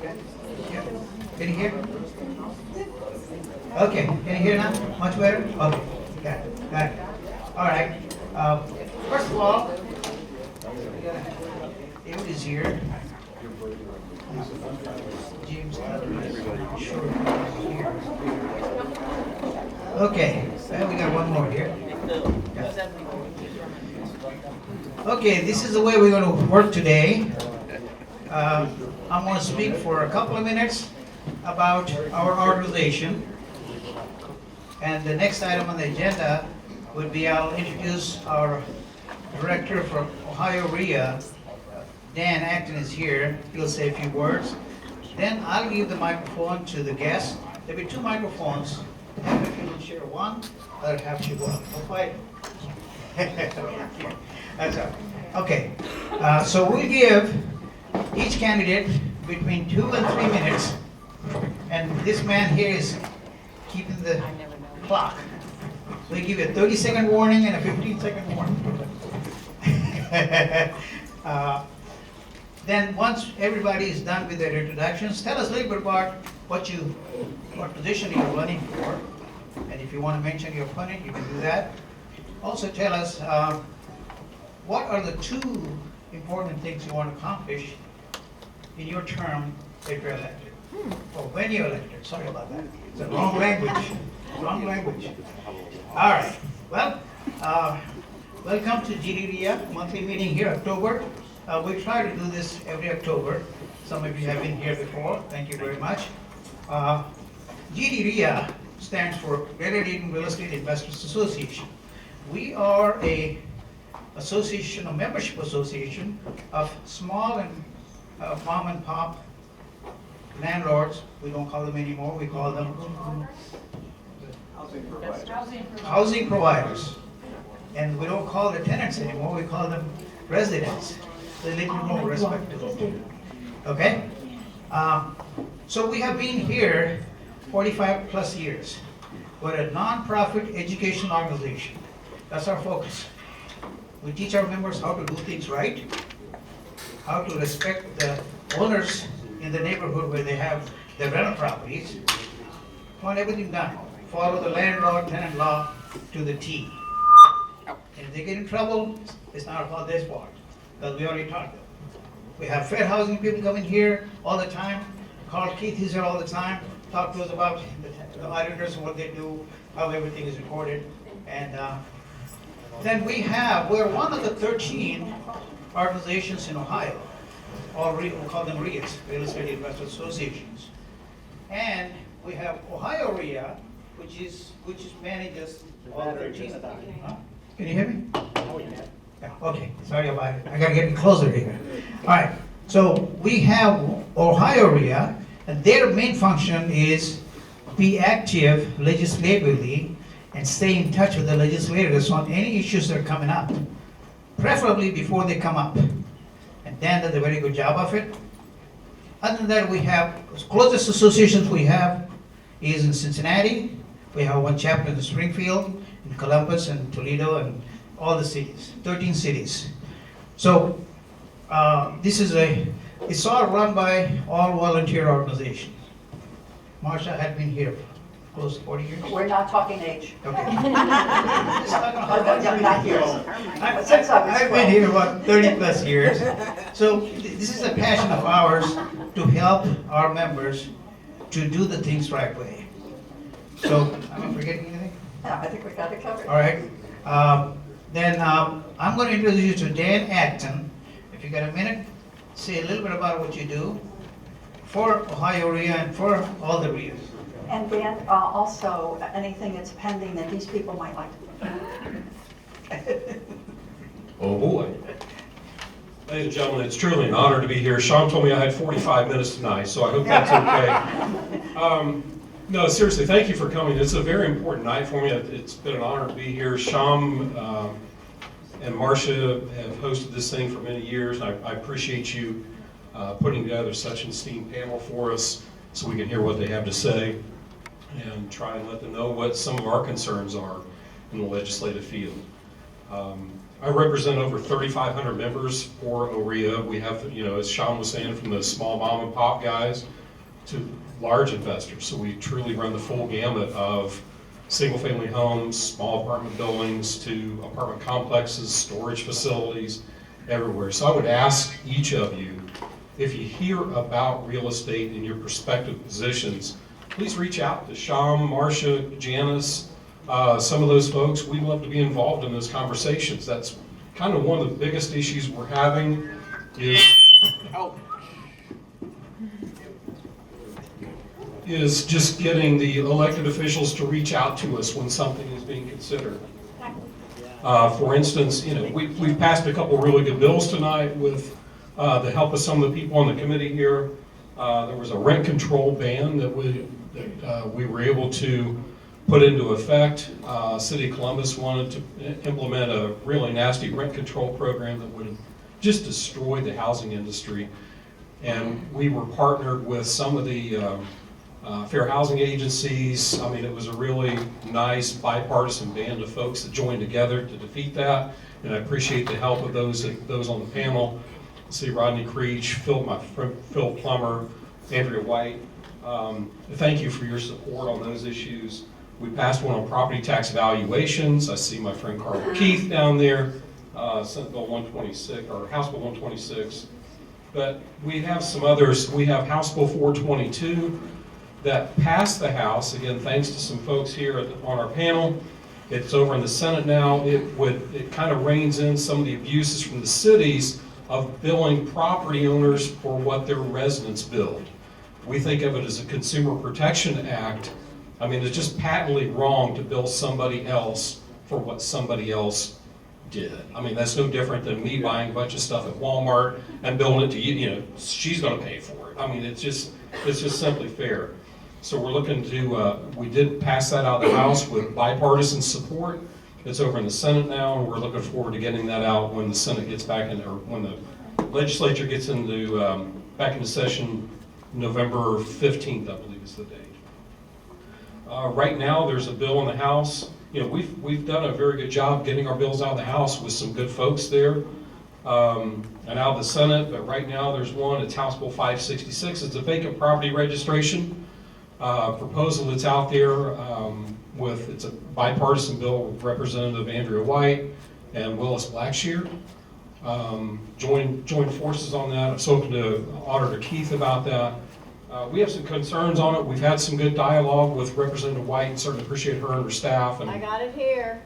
Okay. Yeah. Can you hear? Okay. Can you hear now? Much better? Okay. Got it. Got it. All right. First of all, David is here. James is sure here. Okay. So we got one more here. Yeah. Okay, this is the way we're going to work today. I'm going to speak for a couple of minutes about our organization. And the next item on the agenda would be I'll introduce our director for Ohio GDREIA. Dan Acton is here. He'll say a few words. Then I'll give the microphone to the guest. There'll be two microphones. Half of you will share one, other half should go. No fight. That's all. Okay. So we'll give each candidate between 2 and 3 minutes. And this man here is keeping the clock. So we give you a 30-second warning and a 15-second warning. Then once everybody is done with their introductions, tell us a little bit about what position you're running for. And if you want to mention your opponent, you can do that. Also tell us what are the 2 important things you want to accomplish in your term if you're elected. Or when you're elected. Sorry about that. It's a wrong language. Wrong language. All right. Well, welcome to GDREIA monthly meeting here, October. We try to do this every October. Some of you have been here before. Thank you very much. GDREIA stands for Greater Dayton Real Estate Investors Association. We are a association, a membership association of small and mom and pop landlords. We don't call them anymore. We call them housing providers. And we don't call the tenants anymore. We call them residents. They a little more respect to them. Okay? So we have been here 45 plus years. We're a non-profit education organization. That's our focus. We teach our members how to do things right, how to respect the owners in the neighborhood where they have their rental properties. Want everything done. Follow the landlord-tenant law to the T. And if they get in trouble, it's not about this part, because we already taught them. We have fair housing people coming here all the time. Karl Keith is here all the time. Talk to us about the auditors and what they do, how everything is recorded. And then we're one of the 13 organizations in Ohio, we call them REIAs, Real Estate Investors Associations. And we have Ohio GDREIA, which manages all 13 of them. Huh? Can you hear me? Oh, yeah. Okay, sorry about it. I gotta get closer here. All right, so we have Ohio GDREIA, and their main function is be active legislatively and stay in touch with the legislators on any issues that are coming up, preferably before they come up. And Dan does a very good job of it. Other than that, we have, the closest associations we have is in Cincinnati. We have one chapter in Springfield, in Columbus and Toledo and all the cities, 13 cities. So it's all run by all volunteer organizations. Marsha had been here for close to 40 years. We're not talking age. Okay. Just talking about Not years. I've been here about 30 plus years. So this is a passion of ours to help our members to do the things right way. So, am I forgetting anything? Yeah, I think we got it covered. All right. Then I'm going to introduce you to Dan Acton. If you got a minute, say a little bit about what you do for Ohio GDREIA and for all the REIAs. And Dan, also anything that's pending that these people might like to. Oh boy. Ladies and gentlemen, it's truly an honor to be here. Sean told me I had 45 minutes tonight, so I hope that's okay. No, seriously, thank you for coming. It's a very important night for me. It's been an honor to be here. Sham and Marcia have hosted this thing for many years, and I appreciate you putting together such an esteemed panel for us so we can hear what they have to say and try and let them know what some of our concerns are in the legislative field. I I represent over 3,500 members for GDREIA. We have, as Sean was saying, from the small mom and pop guys to large investors. So we truly run the full gamut of single-family homes, small apartment buildings, to apartment complexes, storage facilities, everywhere. So I would ask each of you, if you hear about real estate in your prospective positions, please reach out to Sean, Marcia, Janice, some of those folks. We'd love to be involved in those conversations. That's kind of one of the biggest issues we're having is just getting the elected officials to reach out to us when something is being considered. For instance, we've passed a couple really good bills tonight with the help of some of the people on the committee here. There was a rent control ban that we were able to put into effect. City of Columbus wanted to implement a really nasty rent control program that would have just destroyed the housing industry. And we were partnered with some of the fair housing agencies. I mean, it was a really nice bipartisan band of folks that joined together to defeat that. And I appreciate the help of those on the panel. See Rodney, Creech, Phil Plummer, Andrea White. Thank you for your support on those issues. We passed one on property tax valuations. I see my friend Karl Keith down there, Senate Bill 126, or House Bill 126. But we have some others. We have House Bill 422 that passed the House, again, thanks to some folks here on our panel. It's over in the Senate now. It kind of reins in some of the abuses from the cities of billing property owners for what their residents build. We think of it as a Consumer Protection Act. I mean, it's just patently wrong to bill somebody else for what somebody else did. I mean, that's no different than me buying a bunch of stuff at Walmart and billing it to you, she's gonna pay for it. I mean, it's just simply fair. So we're looking to, we did pass that out of the House with bipartisan support. It's over in the Senate now, and we're looking forward to getting that out when the Senate gets back in, or when the legislature gets into, back into session November 15th, I believe is the date. Right now, there's a bill in the House. We've done a very good job getting our bills out of the House with some good folks there, and out of the Senate. But right now, there's one. It's House Bill 566. It's a vacant property registration proposal that's out there. It's a bipartisan bill with Representative Andrea White and Willis Blackshear. Joined forces on that. I've spoken to Auditor Keith about that. We have some concerns on it. We've had some good dialogue with Representative White, and certainly appreciate her and her staff. And I got it here.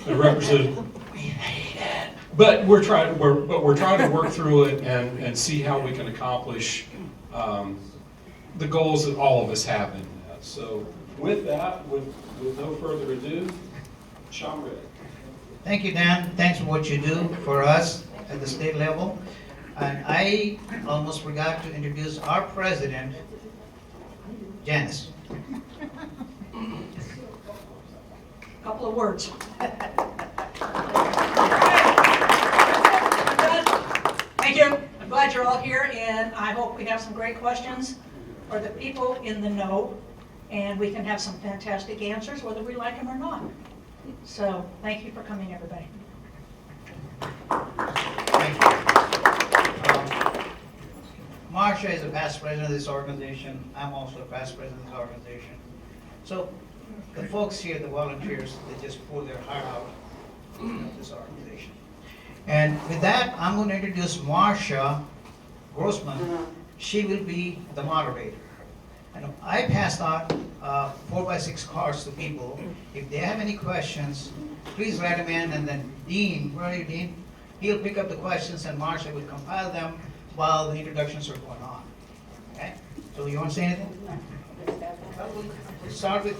And Representative, we hate it. But we're trying to work through it and see how we can accomplish the goals that all of us have in that. So with that, with no further ado, Sean Riddick. Thank you, Dan. Thanks for what you do for us at the state level. And I almost forgot to introduce our president, Janice. Couple of words. Thank you. I'm glad you're all here, and I hope we have some great questions for the people in the know, and we can have some fantastic answers, whether we like them or not. So, thank you for coming, everybody. Thank you. Marcia is a past president of this organization. I'm also a past president of this organization. So the folks here, the volunteers, they just pull their heart out of this organization. And with that, I'm going to introduce Marcia Grossman. She will be the moderator. And I passed out 4x6 cards to people. If they have any questions, please write them in, and then Dean, where are you, Dean? He'll pick up the questions and Marcia will compile them while the introductions are going on. Okay? So you want to say anything? We'll start with,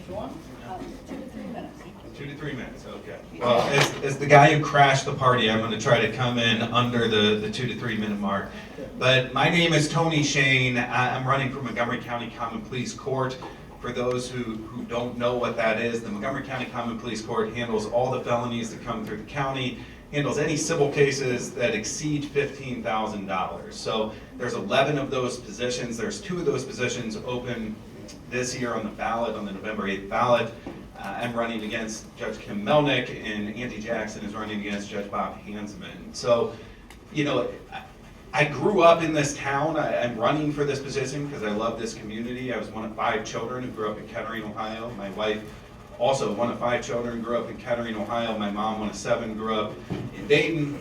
Sean? 2 to 3 minutes. 2 to 3 minutes, okay. Well, as the guy who crashed the party, I'm going to try to come in under the 2 to 3 minute mark. But my name is Tony Shane. I'm running for Montgomery County Common Pleas Court. For those who don't know what that is, the Montgomery County Common Pleas Court handles all the felonies that come through the county, handles any civil cases that exceed $15,000. So there's 11 of those positions. There's 2 of those positions open this year on the ballot, on the November 8th ballot. I'm running against Judge Kim Melnick, and Angie Jackson is running against Judge Bob Hansman. So, you know, I grew up in this town. I'm running for this position because I love this community. I was one of 5 children who grew up in Kettering, Ohio. My wife, also one of 5 children, grew up in Kettering, Ohio. My mom, one of 7, grew up in Dayton.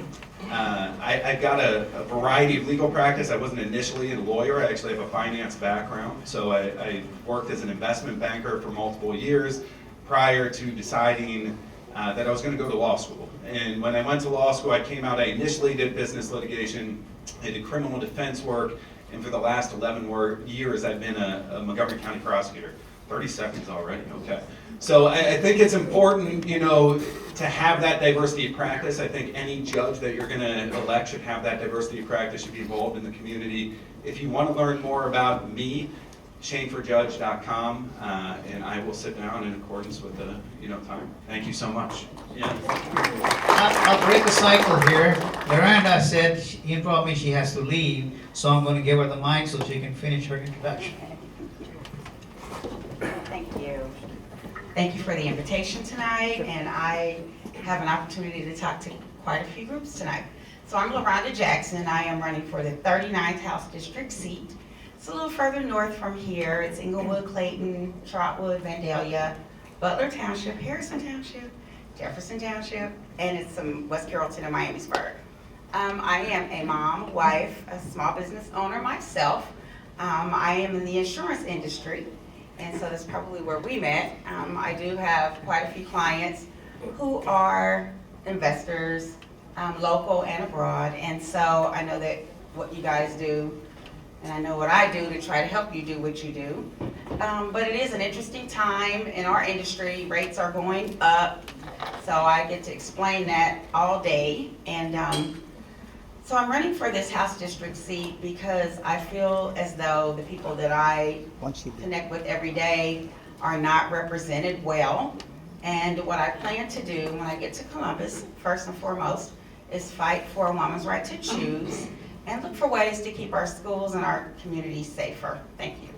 I've got a variety of legal practice. I wasn't initially a lawyer. I actually have a finance background. So I worked as an investment banker for multiple years prior to deciding that I was going to go to law school. And when I went to law school, I came out, I initially did business litigation, I did criminal defense work, and for the last 11 years, I've been a Montgomery County prosecutor. 30 seconds already, okay. So I think it's important, you know, to have that diversity of practice. I think any judge that you're gonna elect should have that diversity of practice, should be involved in the community. If you wanna learn more about me, ShaneForJudge.com, and I will sit down in accordance with the, you know, time. Thank you so much. Yeah. I'll break the cycle here. Leronda said, she informed me she has to leave, so I'm gonna give her the mic so she can finish her introduction. Thank you. Thank you for the invitation tonight, and I have an opportunity to talk to quite a few groups tonight. So I'm Leronda Jackson. I am running for the 39th House District seat. It's a little further north from here. It's Inglewood, Clayton, Trotwood, Vandalia, Butler Township, Harrison Township, Jefferson Township, and it's some West Carrollton and Miamisburg. I am a mom, wife, a small business owner myself. I am in the insurance industry, and so that's probably where we met. I do have quite a few clients who are investors, local and abroad, and so I know that what you guys do, and I know what I do to try to help you do what you do. But it is an interesting time in our industry. Rates are going up, so I get to explain that all day. And so I'm running for this House District seat because I feel as though the people that I connect with every day are not represented well. And what I plan to do when I get to Columbus, first and foremost, is fight for a woman's right to choose and look for ways to keep our schools and our communities safer. Thank you.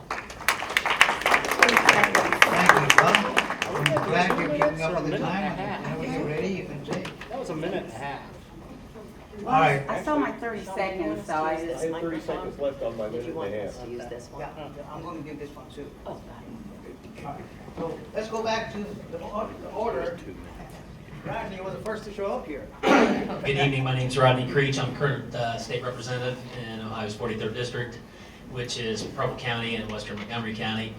Thank you, well, I'm glad you're keeping up with the time. And when you're ready, you can say. That was a minute and a half. All right. I saw my 30 seconds, so I I just. had 30 seconds left on my minute and a half. Use this one. I'm gonna give this one too. All right. So let's go back to the order. Rodney, you were the first to show up here. Good evening, my name's Rodney Creech. I'm current state representative in Ohio's 43rd District, which is Preble County and western Montgomery County.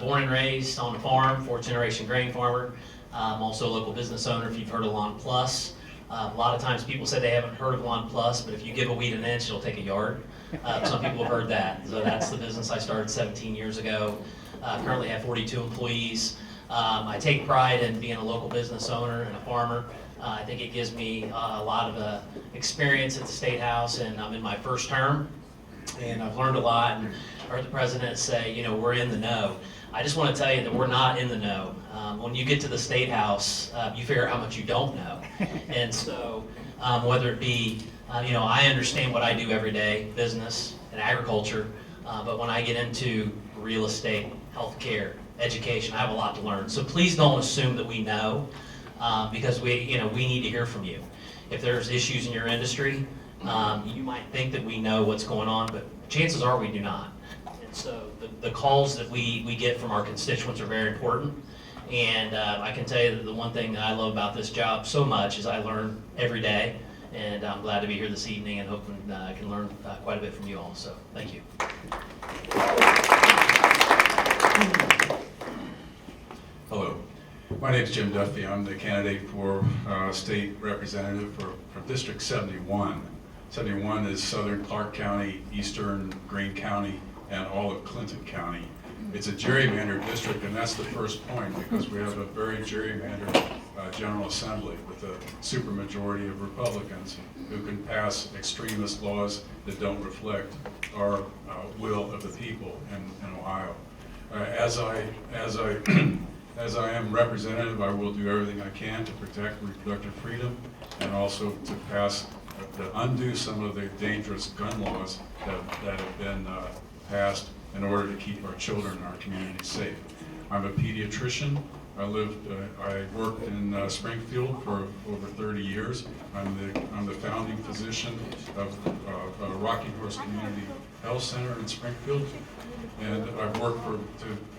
Born and raised on a farm, 4th generation grain farmer. I'm also a local business owner, if you've heard of Lawn Plus. A lot of times people say they haven't heard of Lawn Plus, but if you give a weed an inch, it'll take a yard. Some people have heard that. So that's the business I started 17 years ago. Currently have 42 employees. I take pride in being a local business owner and a farmer. I think it gives me a lot of experience at the State House, and I'm in my first term, and I've learned a lot, and I heard the president say, you know, we're in the know. I just want to tell you that we're not in the know. When you get to the State House, you figure out how much you don't know. And so whether it be, you know, I understand what I do every day, business and agriculture, but when I get into real estate, healthcare, education, I have a lot to learn. So please don't assume that we know, because we need to hear from you. If there's issues in your industry, you might think that we know what's going on, but chances are we do not. And so the calls that we get from our constituents are very important. And I can tell you that the one thing that I love about this job so much is I learn every day. And I'm glad to be here this evening and hoping I can learn quite a bit from you all. So thank you. Hello, my name is Jim Duffee. I'm the candidate for state representative for District 71. 71 is southern Clark County, eastern Greene County, and all of Clinton County. It's a gerrymandered district, and that's the first point, because we have a very gerrymandered General Assembly with a supermajority of Republicans who can pass extremist laws that don't reflect our will of the people in Ohio. As I am representative, I will do everything I can to protect reproductive freedom and also to undo some of the dangerous gun laws that have been passed in order to keep our children and our community safe. I'm a pediatrician. I worked in Springfield for over 30 years. I'm the founding physician of Rocking Horse Community Health Center in Springfield, and I've worked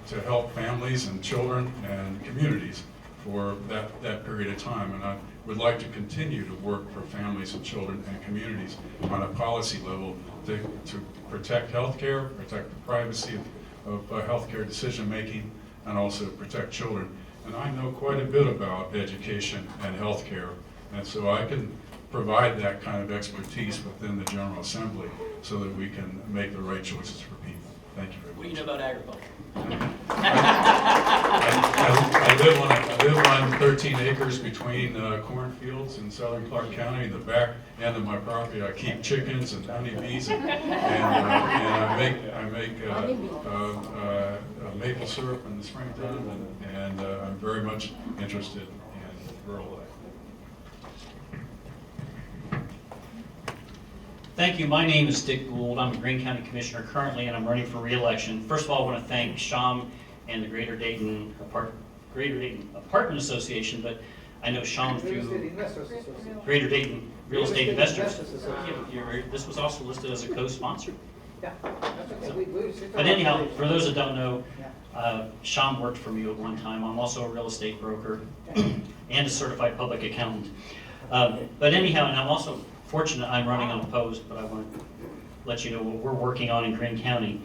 to help families and children and communities for that period of time, and I would like to continue to work for families and children and communities on a policy level to protect healthcare, protect the privacy of healthcare decision making, and also protect children. And I know quite a bit about education and healthcare, and so I can provide that kind of expertise within the General Assembly so that we can make the right choices for people. Thank you very much. What do you know about agriculture? I live on 13 acres between cornfields in southern Clark County. In the back end of my property, I keep chickens and honeybees, and I make maple syrup in the springtime, and I'm very much interested in rural life. Thank you. My name is Dick Gould. I'm a Greene County Commissioner currently, and I'm running for re-election. First of all, I want to thank Sham and the Greater Dayton Apartment Association, but I know Sham through Greater Dayton Real Estate Investors. This was also listed as a co-sponsor. But anyhow, for those that don't know, Sham worked for me at one time. I'm also a real estate broker and a certified public accountant. But anyhow, and I'm also fortunate I'm running unopposed, but I want to let you know what we're working on in Greene County.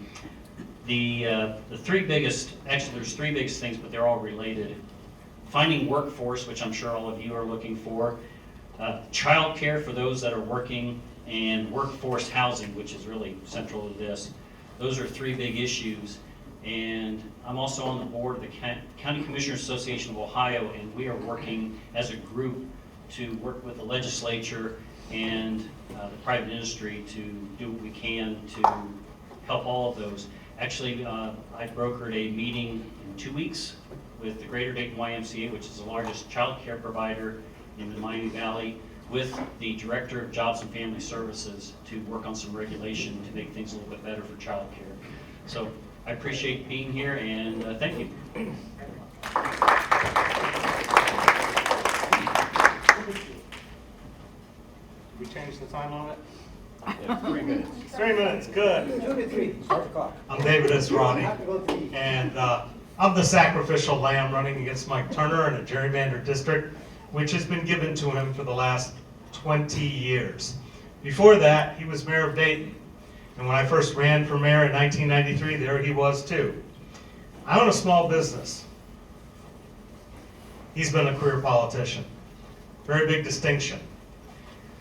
The three biggest, actually there's three biggest things, but they're all related. Finding workforce, which I'm sure all of you are looking for. Child care for those that are working, and workforce housing, which is really central to this. Those are three big issues. And I'm also on the board of the County Commissioners Association of Ohio, and we are working as a group to work with the legislature and the private industry to do what we can to help all of those. Actually, I brokered a meeting in 2 weeks with the Greater Dayton YMCA, which is the largest child care provider in the Miami Valley, with the Director of Jobs and Family Services to work on some regulation to make things a little bit better for child care. So I appreciate being here, and thank you. We changed the time on it? Yeah, 3 minutes. 3 minutes, good. 2 to 3, start the clock. I'm David Esrati, Have to go 3. and I'm the sacrificial lamb running against Mike Turner in a gerrymandered district, which has been given to him for the last 20 years. Before that, he was mayor of Dayton, and when I first ran for mayor in 1993, there he was too. I own a small business. He's been a career politician. Very big distinction.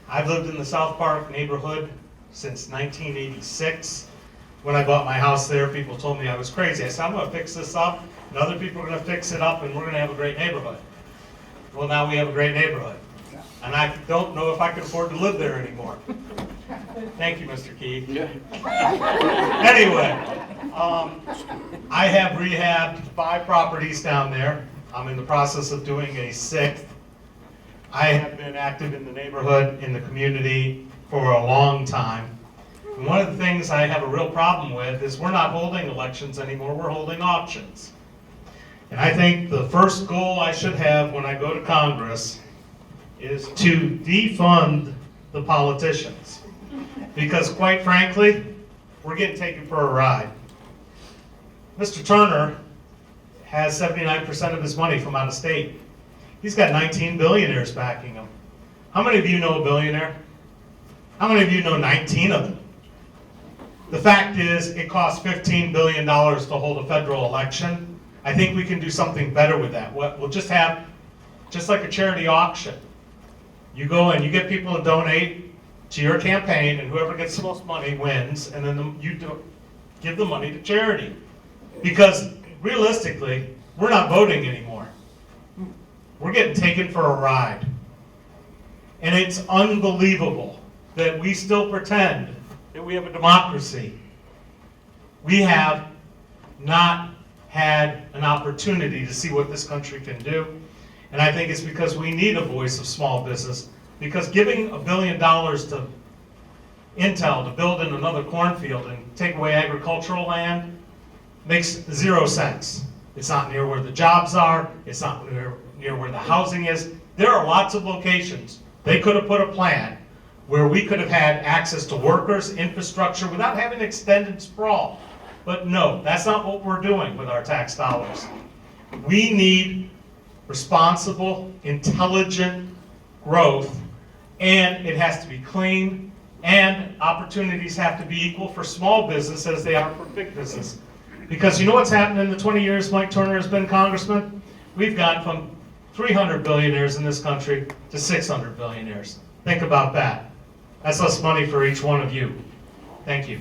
I've lived in the South Park neighborhood since 1986. When I bought my house there, people told me I was crazy. I said, I'm going to fix this up, and other people are going to fix it up, and we're going to have a great neighborhood. Well, now we have a great neighborhood. And I don't know if I can afford to live there anymore. Thank you, Mr. Keith. Yeah. Anyway, I have rehabbed 5 properties down there. I'm in the process of doing a 6th. I have been active in the neighborhood, in the community for a long time. And one of the things I have a real problem with is we're not holding elections anymore, we're holding auctions. And I think the first goal I should have when I go to Congress is to defund the politicians. Because quite frankly, we're getting taken for a ride. Mr. Turner has 79% of his money from out of state. He's got 19 billionaires backing him. How many of you know a billionaire? How many of you know 19 of them? The fact is, it costs $15 billion to hold a federal election. I think we can do something better with that. We'll just have, just like a charity auction. You go and you get people to donate to your campaign, and whoever gets the most money wins, and then you give the money to charity. Because realistically, we're not voting anymore. We're getting taken for a ride. And it's unbelievable that we still pretend that we have a democracy. We have not had an opportunity to see what this country can do. And I think it's because we need a voice of small business. Because giving $1 billion to Intel to build in another cornfield and take away agricultural land makes 0 sense. It's not near where the jobs are. It's not near where the housing is. There are lots of locations. They could have put a plan where we could have had access to workers, infrastructure, without having extended sprawl. But no, that's not what we're doing with our tax dollars. We need responsible, intelligent growth, and it has to be clean, and opportunities have to be equal for small business as they are for big business. Because you know what's happened in the 20 years Mike Turner has been congressman? We've gone from 300 billionaires in this country to 600 billionaires. Think about that. That's less money for each one of you. Thank you.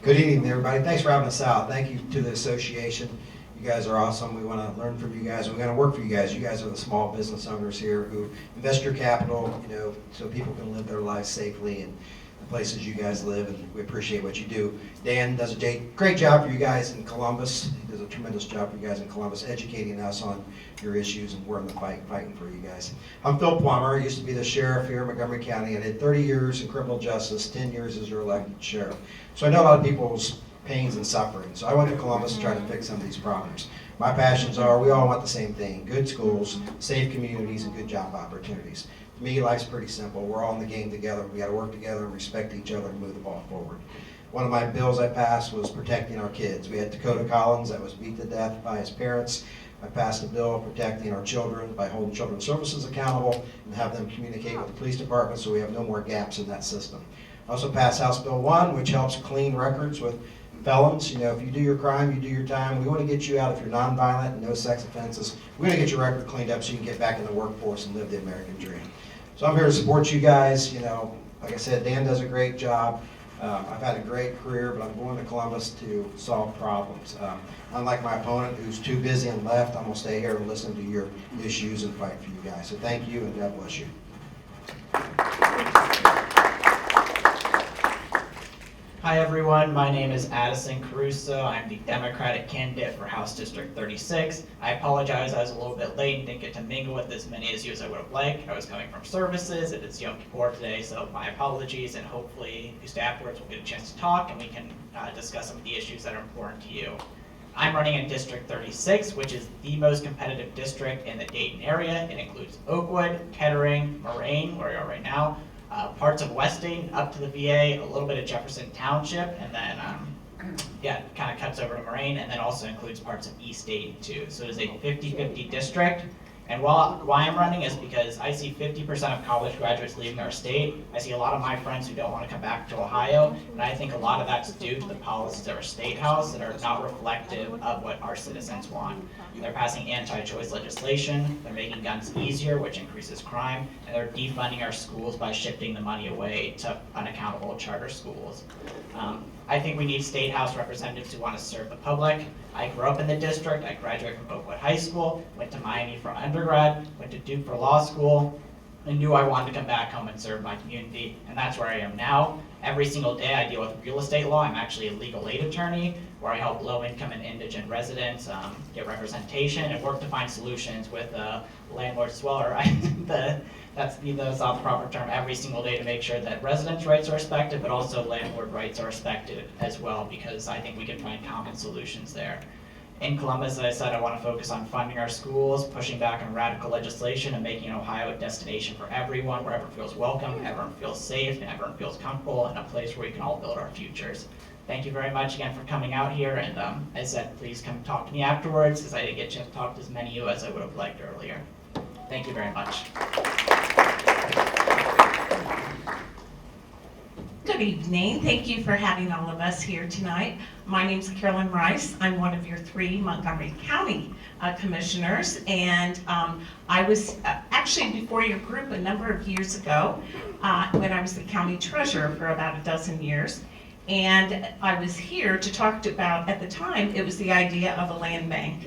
Good evening, everybody. Thanks for having us out. Thank you to the association. You guys are awesome. We want to learn from you guys. We're going to work for you guys. You guys are the small business owners here who invest your capital, so people can live their lives safely in the places you guys live, and we appreciate what you do. Dan does a great job for you guys in Columbus. He does a tremendous job for you guys in Columbus, educating us on your issues, and we're in the fighting for you guys. I'm Phil Plummer. I used to be the sheriff here in Montgomery County. I did 30 years in criminal justice, 10 years as your elected sheriff. So I know a lot of people's pains and suffering. So I went to Columbus to try to fix some of these problems. My passions are, we all want the same thing: good schools, safe communities, and good job opportunities. To me, life's pretty simple. We're all in the game together. We got to work together and respect each other and move the ball forward. One of my bills I passed was protecting our kids. We had Dakota Collins that was beat to death by his parents. I passed a bill protecting our children by holding children's services accountable and have them communicate with the police department so we have no more gaps in that system. I also passed House Bill 1, which helps clean records with felons. If you do your crime, you do your time. We want to get you out if you're nonviolent and no sex offenses. We're going to get your record cleaned up so you can get back in the workforce and live the American dream. So I'm here to support you guys. Like I said, Dan does a great job. I've had a great career, but I'm going to Columbus to solve problems. Unlike my opponent, who's too busy and left, I'm going to stay here and listen to your issues and fight for you guys. So thank you, and God bless you. Hi everyone, my name is Addison Caruso. I'm the Democratic candidate for House District 36. I apologize, I was a little bit late and didn't get to mingle with as many as you as I would have liked. I was coming from services, and it's Yom Kippur today, so my apologies, and hopefully just afterwards we'll get a chance to talk and we can discuss some of the issues that are important to you. I'm running in District 36, which is the most competitive district in the Dayton area. It includes Oakwood, Kettering, Moraine, where we are right now, parts of West Dayton up to the VA, a little bit of Jefferson Township, and then it kind of cuts over to Moraine, and then also includes parts of East Dayton too. So it is a 50-50 district. And why I'm running is because I see 50% of college graduates leaving our state. I see a lot of my friends who don't want to come back to Ohio, and I think a lot of that's due to the policies of our state house that are not reflective of what our citizens want. They're passing anti-choice legislation, they're making guns easier, which increases crime, and they're defunding our schools by shifting the money away to unaccountable charter schools. I think we need state house representatives who want to serve the public. I grew up in the district. I graduated from Oakwood High School, went to Miami for undergrad, went to Duke for law school, and knew I wanted to come back home and serve my community, and that's where I am now. Every single day I deal with real estate law. I'm actually a legal aid attorney where I help low-income and indigent residents get representation and work to find solutions with landlords as well, or that's the proper term, every single day to make sure that residents' rights are respected, but also landlord rights are respected as well, because I think we can find common solutions there. In Columbus, as I said, I want to focus on funding our schools, pushing back on radical legislation, and making Ohio a destination for everyone, where everyone feels welcome, everyone feels safe, and everyone feels comfortable, and a place where we can all build our futures. Thank you very much again for coming out here, and as I said, please come talk to me afterwards, because I didn't get a chance to talk to as many of you as I would have liked earlier. Thank you very much. Good evening. Thank you for having all of us here tonight. My name's Carolyn Rice. I'm one of your 3 Montgomery County commissioners, and I was actually before your group a number of years ago when I was the county treasurer for about a dozen years. And I was here to talk about, at the time, it was the idea of a land bank.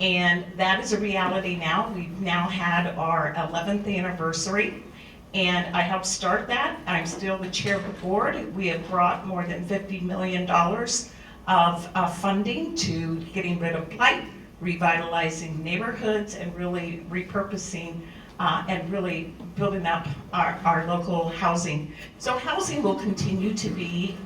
And that is a reality now. We've now had our 11th anniversary. And I helped start that. I'm still the chair of the board. We have brought more than $50 million of funding to getting rid of blight, revitalizing neighborhoods, and really repurposing and really building up our local housing. So housing will continue to be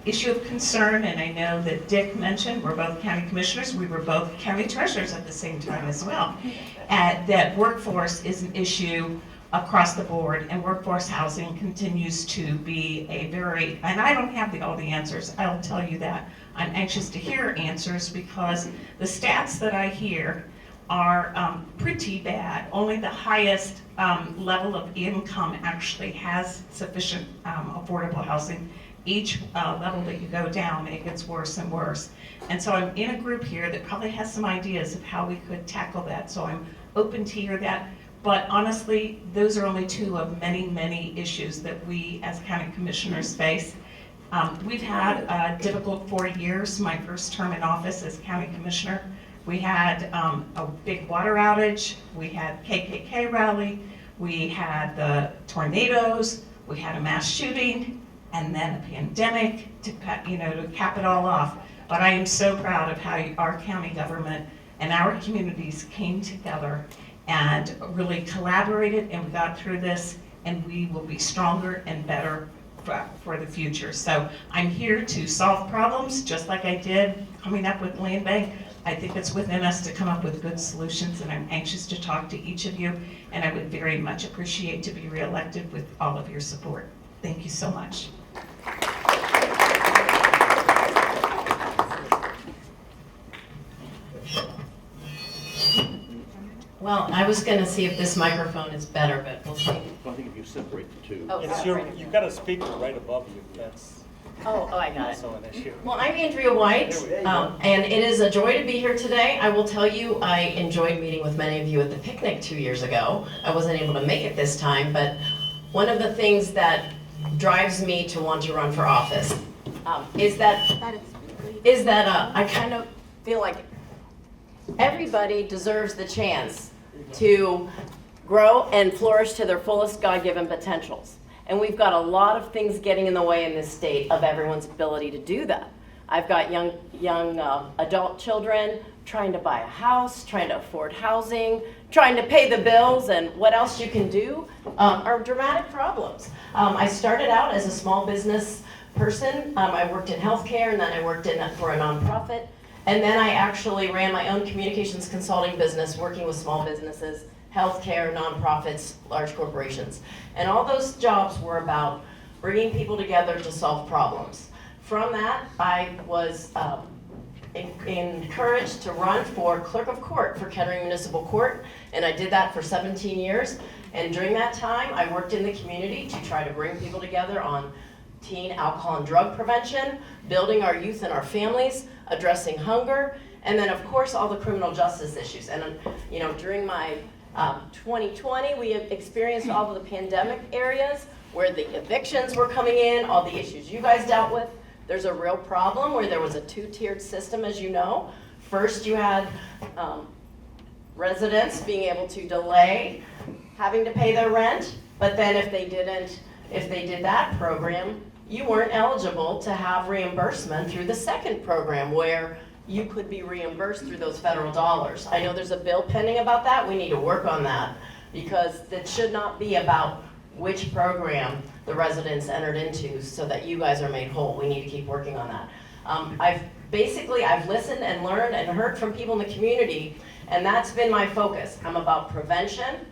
issue of concern, and I know that Dick mentioned, we're both county commissioners, we were both county treasurers at the same time as well. That workforce is an issue across the board, and workforce housing continues to be a very, and I don't have all the answers, I'll tell you that. I'm anxious to hear answers because the stats that I hear are pretty bad. Only the highest level of income actually has sufficient affordable housing. Each level that you go down, it gets worse and worse. And so I'm in a group here that probably has some ideas of how we could tackle that. So I'm open to hear that. But honestly, those are only two of many, many issues that we as county commissioners face. We've had a difficult 4 years. My first term in office as county commissioner, we had a big water outage, we had KKK rally, we had the tornadoes, we had a mass shooting, and then a pandemic to cap it all off. But I am so proud of how our county government and our communities came together and really collaborated, and we got through this, and we will be stronger and better for the future. So I'm here to solve problems, just like I did coming up with land bank. I think it's within us to come up with good solutions, and I'm anxious to talk to each of you, and I would very much appreciate to be reelected with all of your support. Thank you so much. Well, I was going to see if this microphone is better, but we'll see. I think if you separate the two. Oh, It's separate. you've got a speaker right above you. That's Oh, I got it. also an issue. Well, I'm Andrea White, and it is a joy to be here today. I will tell you, I enjoyed meeting with many of you at the picnic 2 years ago. I wasn't able to make it this time, but one of the things that drives me to want to run for office is that I kind of feel like everybody deserves the chance to grow and flourish to their fullest God-given potentials. And we've got a lot of things getting in the way in this state of everyone's ability to do that. I've got young adult children trying to buy a house, trying to afford housing, trying to pay the bills, and what else you can do are dramatic problems. I started out as a small business person. I worked in healthcare, and then I worked for a nonprofit. And then I actually ran my own communications consulting business, working with small businesses, healthcare, nonprofits, large corporations. And all those jobs were about bringing people together to solve problems. From that, I was encouraged to run for clerk of court for Kettering Municipal Court, and I did that for 17 years. And during that time, I worked in the community to try to bring people together on teen alcohol and drug prevention, building our youth and our families, addressing hunger, and then of course all the criminal justice issues. And during my 2020, we experienced all of the pandemic areas where the evictions were coming in, all the issues you guys dealt with. There's a real problem where there was a two-tiered system, as you know. First, you had residents being able to delay having to pay their rent, but then if they did that program, you weren't eligible to have reimbursement through the second program where you could be reimbursed through those federal dollars. I know there's a bill pending about that. We need to work on that because it should not be about which program the residents entered into so that you guys are made whole. We need to keep working on that. I've listened and learned and heard from people in the community, and that's been my focus. I'm about prevention.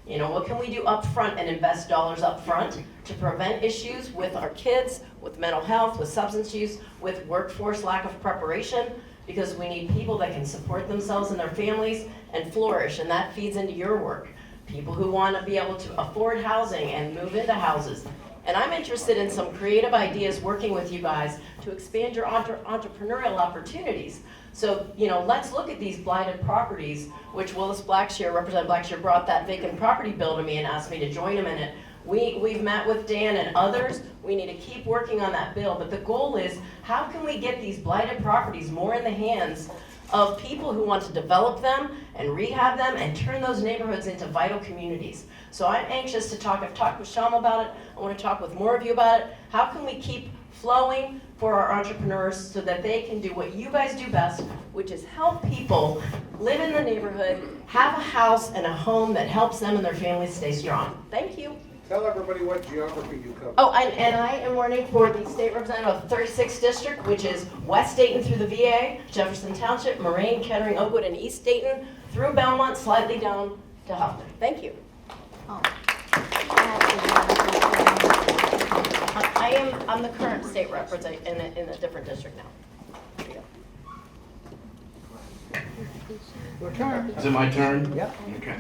What can we do up front and invest dollars up front to prevent issues with our kids, with mental health, with substance use, with workforce lack of preparation, because we need people that can support themselves and their families and flourish, and that feeds into your work. People who want to be able to afford housing and move into houses. And I'm interested in some creative ideas working with you guys to expand your entrepreneurial opportunities. So, let's look at these blighted properties, which Willis Blackshear, Representative Blackshear, brought that vacant property bill to me and asked me to join him in it. We've met with Dan and others. We need to keep working on that bill. But the goal is, how can we get these blighted properties more in the hands of people who want to develop them and rehab them and turn those neighborhoods into vital communities. So I'm anxious to talk. I've talked with Sham about it. I want to talk with more of you about it. How can we keep flowing for our entrepreneurs so that they can do what you guys do best, which is help people live in the neighborhood, have a house and a home that helps them and their families stay strong. Thank you. Tell everybody what geography you cover. Oh, and I am running for the state representative of the 36th district, which is West Dayton through the VA, Jefferson Township, Moraine, Kettering, Oakwood, and East Dayton, through Belmont, slightly down to Huffman. Thank you. I'm the current state representative in a different district now. Is it my turn? Yeah. Okay.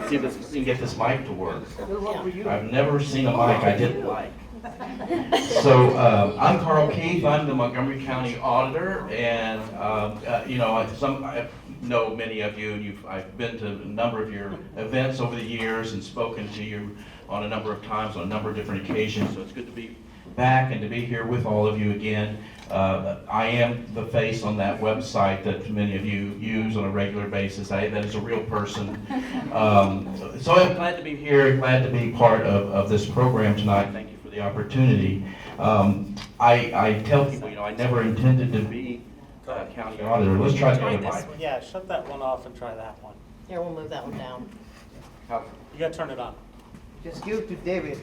See if we can get this mic to work. I've never seen a mic I didn't like. So I'm Karl Keith. I'm the Montgomery County Auditor, and you know, I know many of you, and I've been to a number of your events over the years and spoken to you on a number of times on a number of different occasions. So it's good to be back and to be here with all of you again. I am the face on that website that many of you use on a regular basis. That is a real person. So I'm glad to be here, glad to be part of this program tonight. Thank you for the opportunity. I tell people, you know, I never intended to be county auditor. Let's try the other mic. Yeah, shut that one off and try that one. Here, we'll move that one down. You gotta turn it on. Just give it to David.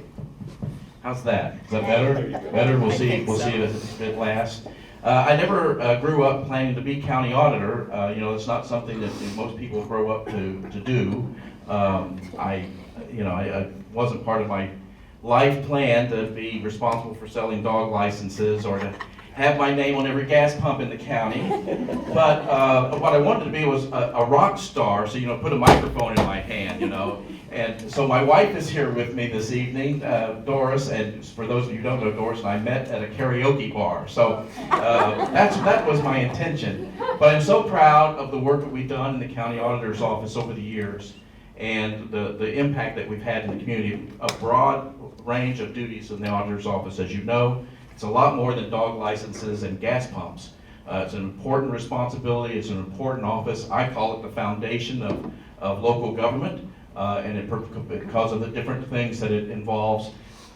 How's that? Is that better? Better? We'll see. We'll see if it lasts. I never grew up planning to be county auditor. You know, it's not something that most people grow up to do. I wasn't part of my life plan to be responsible for selling dog licenses or to have my name on every gas pump in the county. But what I wanted to be was a rock star. So, you know, put a microphone in my hand, you know. And so my wife is here with me this evening, Doris, and for those of you who don't know Doris, and I met at a karaoke bar. So that was my intention. But I'm so proud of the work that we've done in the county auditor's office over the years and the impact that we've had in the community. A broad range of duties in the auditor's office, as you know. It's a lot more than dog licenses and gas pumps. It's an important responsibility. It's an important office. I call it the foundation of local government. And because of the different things that it involves.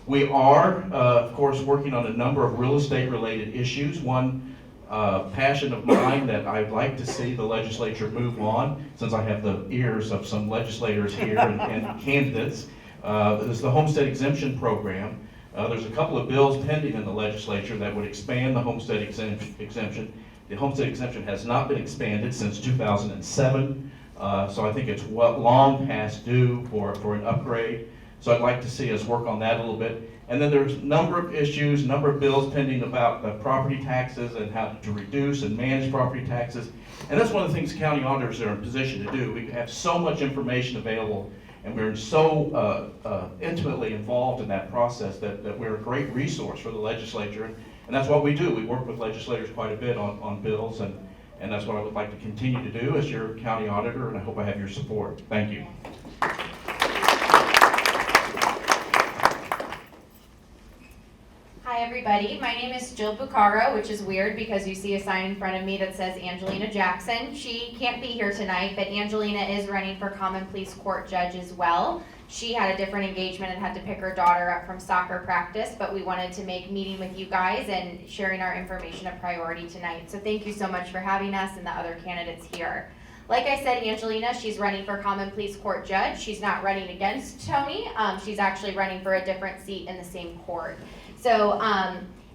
We are, of course, working on a number of real estate related issues. One passion of mine that I'd like to see the legislature move on, since I have the ears of some legislators here and candidates, is the homestead exemption program. There's a couple of bills pending in the legislature that would expand the homestead exemption. The homestead exemption has not been expanded since 2007. So I think it's long past due for an upgrade. So I'd like to see us work on that a little bit. And then there's a number of issues, a number of bills pending about property taxes and how to reduce and manage property taxes. And that's one of the things county auditors are in a position to do. We have so much information available, and we're so intimately involved in that process that we're a great resource for the legislature. And that's what we do. We work with legislators quite a bit on bills, and that's what I would like to continue to do as your county auditor, and I hope I have your support. Thank you. Hi everybody, my name is Jill Bucaro, which is weird because you see a sign in front of me that says Angelina Jackson. She can't be here tonight, but Angelina is running for Common Pleas Court Judge as well. She had a different engagement and had to pick her daughter up from soccer practice, but we wanted to make meeting with you guys and sharing our information a priority tonight. So thank you so much for having us and the other candidates here. Like I said, Angelina, she's running for Common Pleas Court Judge. She's not running against Tony. She's actually running for a different seat in the same court. So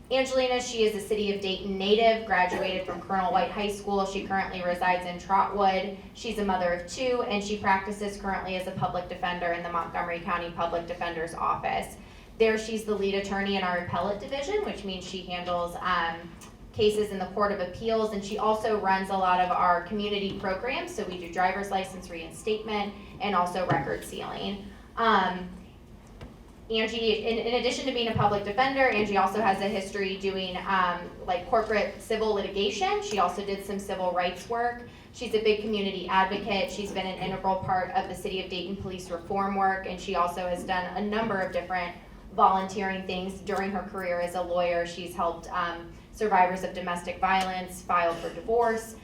Angelina, she is a City of Dayton native, graduated from Colonel White High School. She currently resides in Trotwood. She's a mother of two, and she practices currently as a public defender in the Montgomery County Public Defender's Office. There, she's the lead attorney in our appellate division, which means she handles cases in the Court of Appeals, and she also runs a lot of our community programs. So we do driver's license reinstatement and also record sealing. Angie, in addition to being a public defender, Angie also has a history doing like corporate civil litigation. She also did some civil rights work. She's a big community advocate. She's been an integral part of the City of Dayton police reform work, and she also has done a number of different volunteering things during her career as a lawyer. She's helped survivors of domestic violence file for divorce.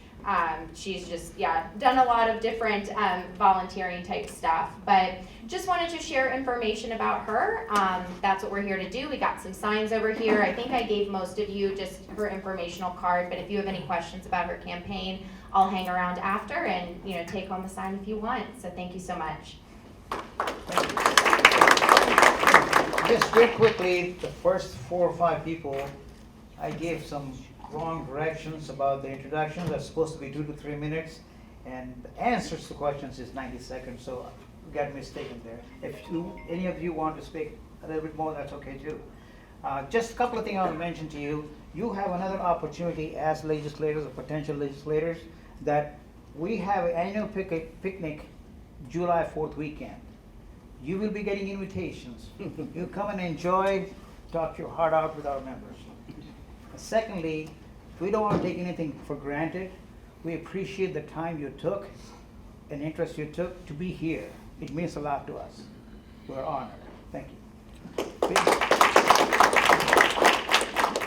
She's just, done a lot of different volunteering type stuff. But just wanted to share information about her. That's what we're here to do. We got some signs over here. I think I gave most of you just her informational card, but if you have any questions about her campaign, I'll hang around after and take home the sign if you want. So thank you so much. Just real quickly, the first 4 or 5 people, I gave some wrong directions about the introductions. That's supposed to be 2 to 3 minutes, and the answers to questions is 90 seconds, so we got mistaken there. If any of you want to speak a little bit more, that's okay too. Just a couple of things I want to mention to you. You have another opportunity as legislators or potential legislators that we have an annual picnic July 4th weekend. You will be getting invitations. You come and enjoy, talk your heart out with our members. Secondly, we don't want to take anything for granted. We appreciate the time you took and interest you took to be here. It means a lot to us. We're honored. Thank you.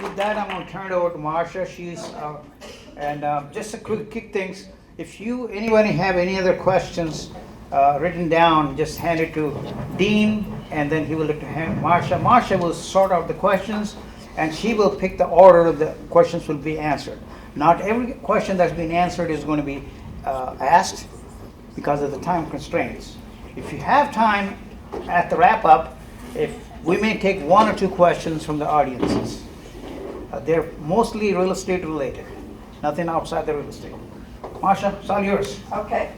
With that, I'm going to turn it over to Marsha. Just to kick things, if anybody have any other questions written down, just hand it to Dean, and then he will look to Marsha. Marsha will sort out the questions, and she will pick the order the questions will be answered. Not every question that's been answered is going to be asked because of the time constraints. If you have time at the wrap-up, we may take 1 or 2 questions from the audiences. They're mostly real estate related, nothing outside the real estate. Marsha, it's all yours. Okay.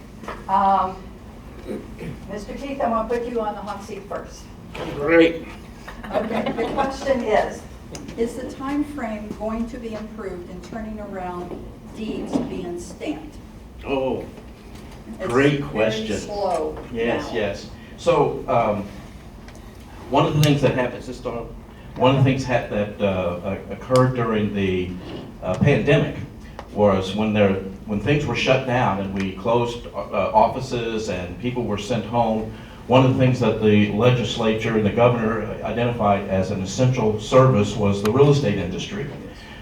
Mr. Keith, I'm going to put you on the hot seat first. Great. Okay, the question is the time frame going to be improved in turning around deeds being stamped? Oh, It's great very question. slow Yes, now. yes. So one of the things that happens, one of the things that occurred during the pandemic was when things were shut down and we closed offices and people were sent home. One of the things that the legislature and the governor identified as an essential service was the real estate industry.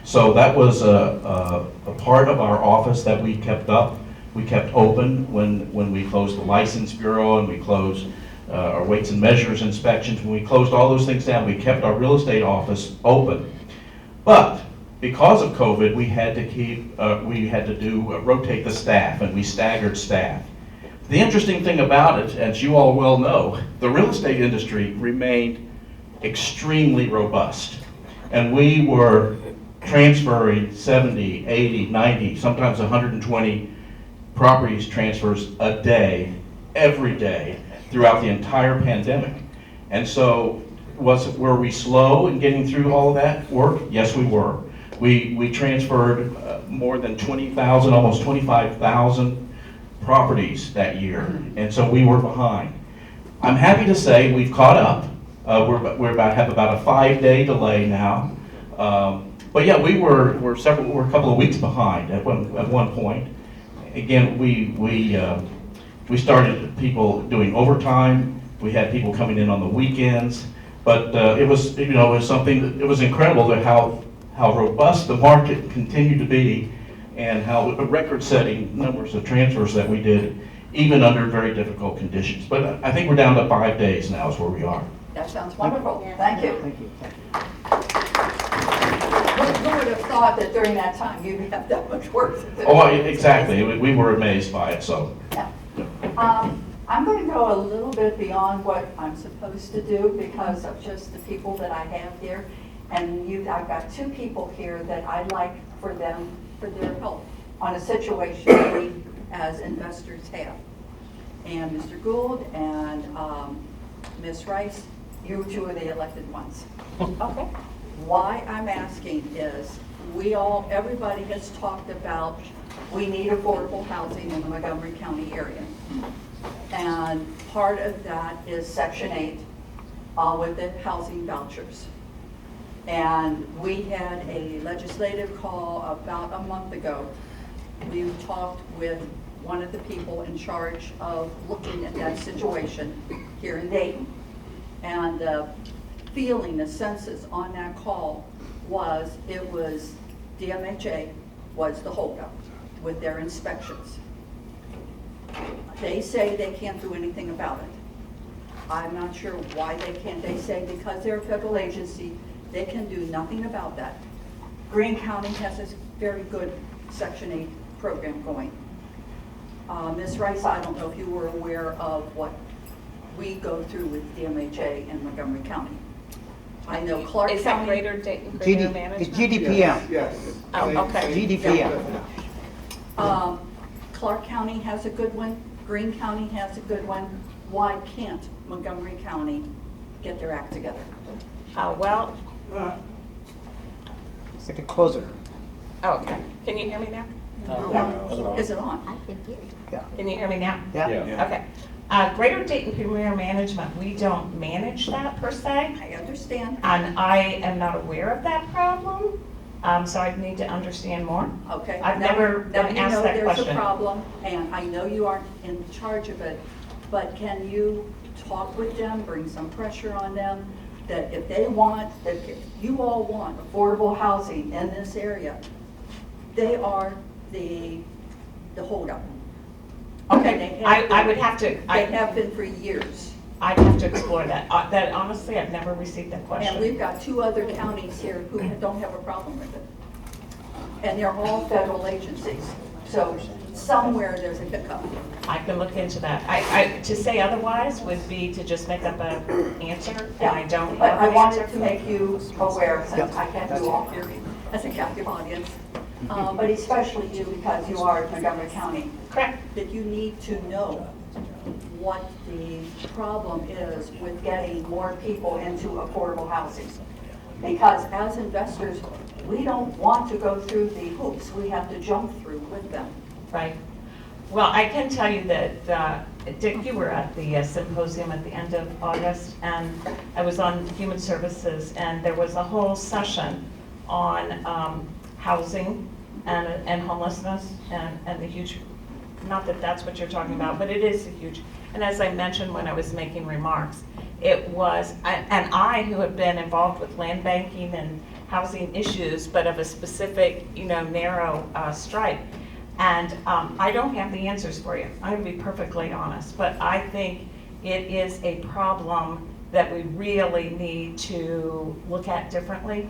So that was a part of our office that we kept up. We kept open when we closed the license bureau and we closed our weights and measures inspections. When we closed all those things down, we kept our real estate office open. But because of COVID, we had to rotate the staff, and we staggered staff. The interesting thing about it, as you all well know, the real estate industry remained extremely robust. And we were transferring 70, 80, 90, sometimes 120 properties transfers a day, every day, throughout the entire pandemic. And so, were we slow in getting through all of that work? Yes, we were. We transferred more than 20,000, almost 25,000 properties that year, and so we were behind. I'm happy to say we've caught up. We're have about a 5-day delay now, but yeah, we're a couple of weeks behind at one point. Again, we started people doing overtime. We had people coming in on the weekends, but it was something that it was incredible to how robust the market continued to be, and how record-setting numbers of transfers that we did, even under very difficult conditions. But I think we're down to 5 days now is where we are. That sounds wonderful. Thank you. Thank you. Who would have thought that during that time you'd have that much work to do? Oh, exactly. We were amazed by it. So. Yeah. I'm going to go a little bit beyond what I'm supposed to do because of just the people that I have here. And I've got 2 people here that I'd like for their help on a situation that we as investors have. And Mr. Gould and Ms. Rice, you 2 are the elected ones. Okay. Why I'm asking is everybody has talked about we need affordable housing in the Montgomery County area. And part of that is Section 8 with the housing vouchers. And we had a legislative call about a month ago. We talked with one of the people in charge of looking at that situation here in Dayton. And the census on that call was DMHA was the holdup. with their inspections. They say they can't do anything about it. I'm not sure why they can't. They say because they're a federal agency, they can do nothing about that. Greene County has this very good Section 8 program going. Ms. Rice, I don't know if you were aware of what we go through with DMHA in Montgomery County. I know Clark County. Is that Greater Dayton Premier Management? It's GDPM. Yes. Oh, okay. GDPM. Clark County has a good one. Greene County has a good one. Why can't Montgomery County get their act together? Well, Get it closer. okay. Can you hear me now? Is it on? Can you hear me now? Yeah. Okay. Greater Dayton Premier Management, we don't manage that per se. I understand. And I am not aware of that problem, so I'd need to understand more. Okay. I've Now- never now been you asked know that there's question. a problem, and I know you aren't in charge of it, but can you talk with them, bring some pressure on them, that if they want, that if you all want affordable housing in this area, they are the holdup. Okay, They I have would been- have to, They have been for years. I'd have to explore that. That honestly, I've never received that And question. we've got 2 other counties here who don't have a problem with it. And they're all federal agencies. So somewhere there's a hiccup. I can look into that. To say otherwise would be to just make up an answer, and I don't But have I an wanted answer. to make you aware, since I can't do all here as a captive audience, but especially you because you are in Montgomery County. Correct. That you need to know what the problem is with getting more people into affordable housing. Because as investors, we don't want to go through the hoops we have to jump through with them. Right. Well, I can tell you that, Dick, you were at the symposium at the end of August, and I was on Human Services, and there was a whole session on housing and homelessness and the huge, not that that's what you're talking about, but it is a huge, and as I mentioned when I was making remarks, it was, and I, who have been involved with land banking and housing issues, but of a specific, narrow stripe, and I don't have the answers for you. I'm going to be perfectly honest, but I think it is a problem that we really need to look at differently.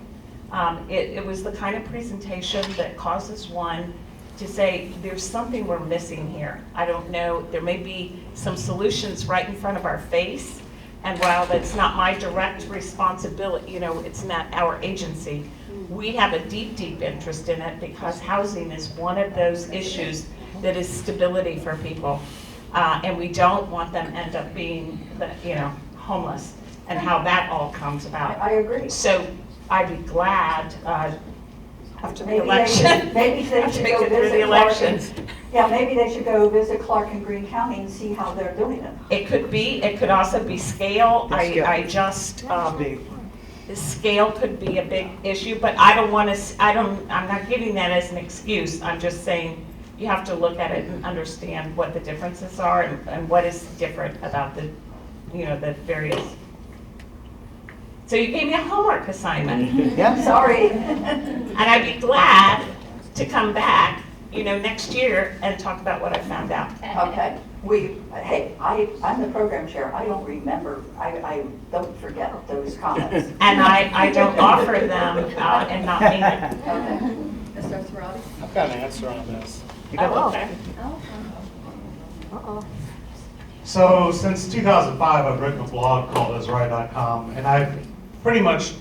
It was the kind of presentation that causes one to say, there's something we're missing here. I don't know, there may be some solutions right in front of our face, and while that's not my direct responsibility, it's not our agency, we have a deep, deep interest in it because housing is one of those issues that is stability for people. And we don't want them to end up being, homeless, and how that all comes about. I agree. So I'd be glad after the Maybe election. Maybe they after should we go get through visit the Clark. election. Yeah, maybe they should go visit Clark and Greene County and see how they're doing it. It could be, it could also be scale. Scale could be a big issue, but I don't want to, I'm not giving that as an excuse. I'm just saying you have to look at it and understand what the differences are and what is different about the various. So you gave me a homework assignment. Yeah. Sorry. And I'd be glad to come back, next year and talk about what I found out. Okay, I'm the program chair, I don't remember, I don't forget those comments. And I don't offer them and not mean it. Okay. Mr. Esrati? I've got an answer on this. Oh, okay. So since 2005, I've written a blog called Esrati.com, and I've pretty much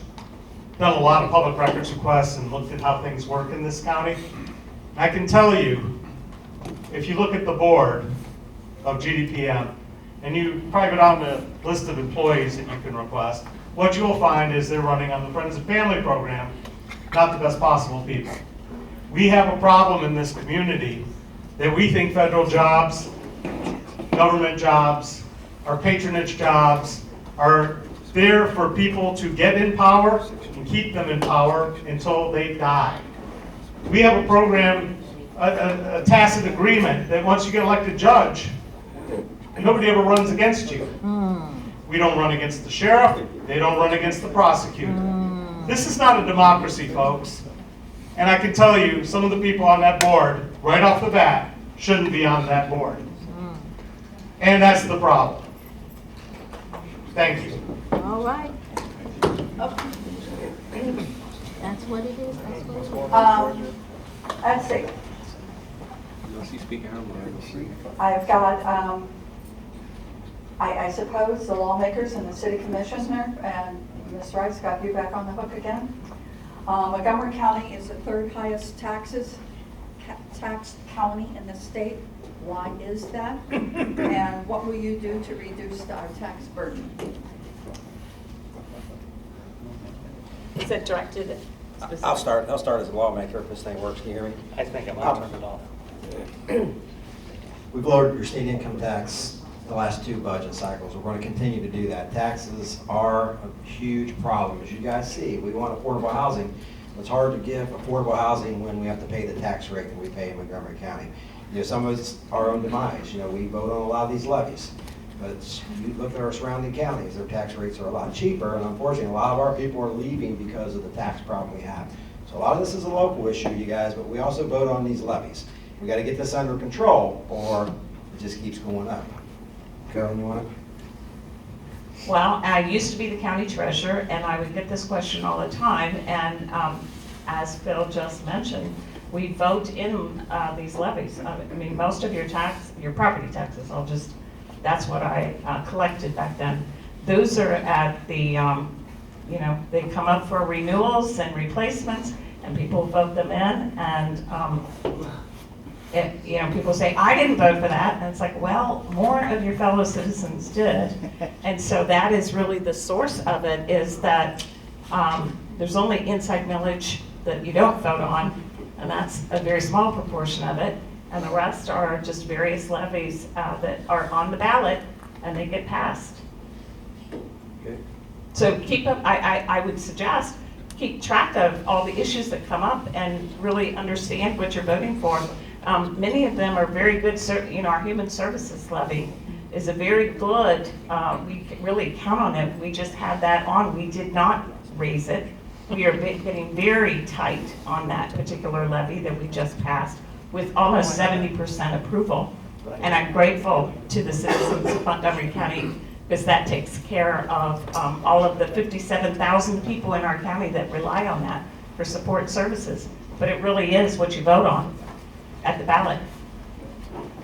done a lot of public records requests and looked at how things work in this county. I can tell you, if you look at the board of GDPM, and you private on the list of employees that you can request, what you'll find is they're running on the Friends and Family program, not the best possible people. We have a problem in this community that we think federal jobs, government jobs, our patronage jobs are there for people to get in power and keep them in power until they die. We have a program, a tacit agreement that once you get elected judge, nobody ever runs against you. We don't run against the sheriff, they don't run against the prosecutor. This is not a democracy, folks. And I can tell you, some of the people on that board right off the bat, shouldn't be on that board. And that's the problem. Thank you. All right. That's what it is, that's what it is. Let's see. I've got, I suppose the lawmakers and the city commissioner and Ms. Rice got you back on the hook again. Montgomery County is the third highest tax county in the state. Why is that? And what will you do to reduce our tax burden? Is it directed? I'll start as a lawmaker if this thing works. Can you hear me? I think I might turn it off. We've lowered your state income tax the last 2 budget cycles. We're going to continue to do that. Taxes are a huge problem, as you guys see. We want affordable housing. It's hard to give affordable housing when we have to pay the tax rate that we pay in Montgomery County. You know, some of it's our own demise. You know, we vote on a lot of these levies. But you look at our surrounding counties, their tax rates are a lot cheaper, and unfortunately, a lot of our people are leaving because of the tax problem we have. So a lot of this is a local issue, you guys, but we also vote on these levies. We got to get this under control, or it just keeps going up. Carolyn, you want to? Well, I used to be the county treasurer, and I would get this question all the time, and as Phil just mentioned, we vote in these levies. I mean, most of your property taxes, that's what I collected back then. Those are at the, you know, they come up for renewals and replacements, and people vote them in, and you know, people say, I didn't vote for that, and it's like, well, more of your fellow citizens did. And so that is really the source of it, is that there's only inside millage that you don't vote on, and that's a very small proportion of it, and the rest are just various levies that are on the ballot, and they get passed. Okay. So keep up, I would suggest, keep track of all the issues that come up and really understand what you're voting for. Many of them are very good, you know, our human services levy is a very good, we can really count on it. We just had that on, we did not raise it. We are getting very tight on that particular levy that we just passed with almost 70% approval. And I'm grateful to the citizens of Montgomery County because that takes care of all of the 57,000 people in our county that rely on that for support services. But it really is what you vote on at the ballot.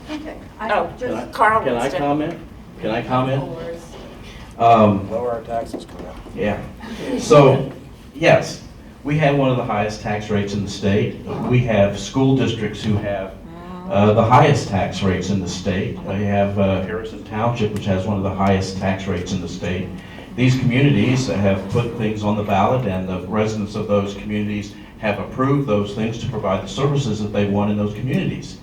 Okay. Carl. Can I comment? Can I comment? Lower our taxes, Carl. Yeah. So, yes, we have one of the highest tax rates in the state. We have school districts who have the highest tax rates in the state. We have Harrison Township, which has one of the highest tax rates in the state. These communities have put things on the ballot, and the residents of those communities have approved those things to provide the services that they want in those communities.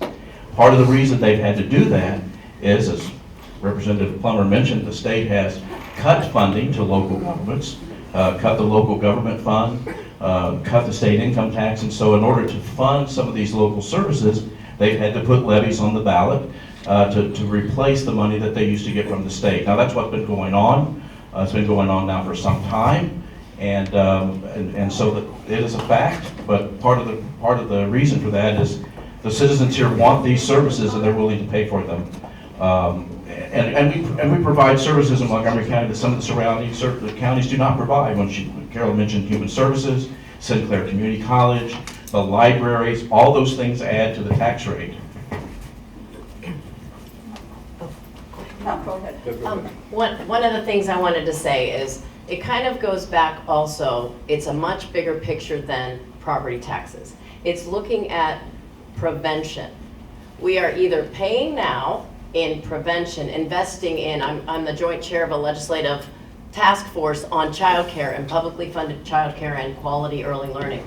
Part of the reason they've had to do that is, as Representative Plummer mentioned, the state has cut funding to local governments, cut the local government fund, cut the state income tax, and so in order to fund some of these local services, they've had to put levies on the ballot to replace the money that they used to get from the state. Now that's what's been going on. It's been going on now for some time, and so that it is a fact. But part of the reason for that is the citizens here want these services, and they're willing to pay for them. And we provide services in Montgomery County that some of the surrounding counties do not provide. When Carol mentioned human services, Sinclair Community College, the libraries, all those things add to the tax rate. No, go ahead. One of the things I wanted to say is, it kind of goes back also, it's a much bigger picture than property taxes. It's looking at prevention. We are either paying now in prevention, investing in, I'm the joint chair of a legislative task force on childcare and publicly funded childcare and quality early learning.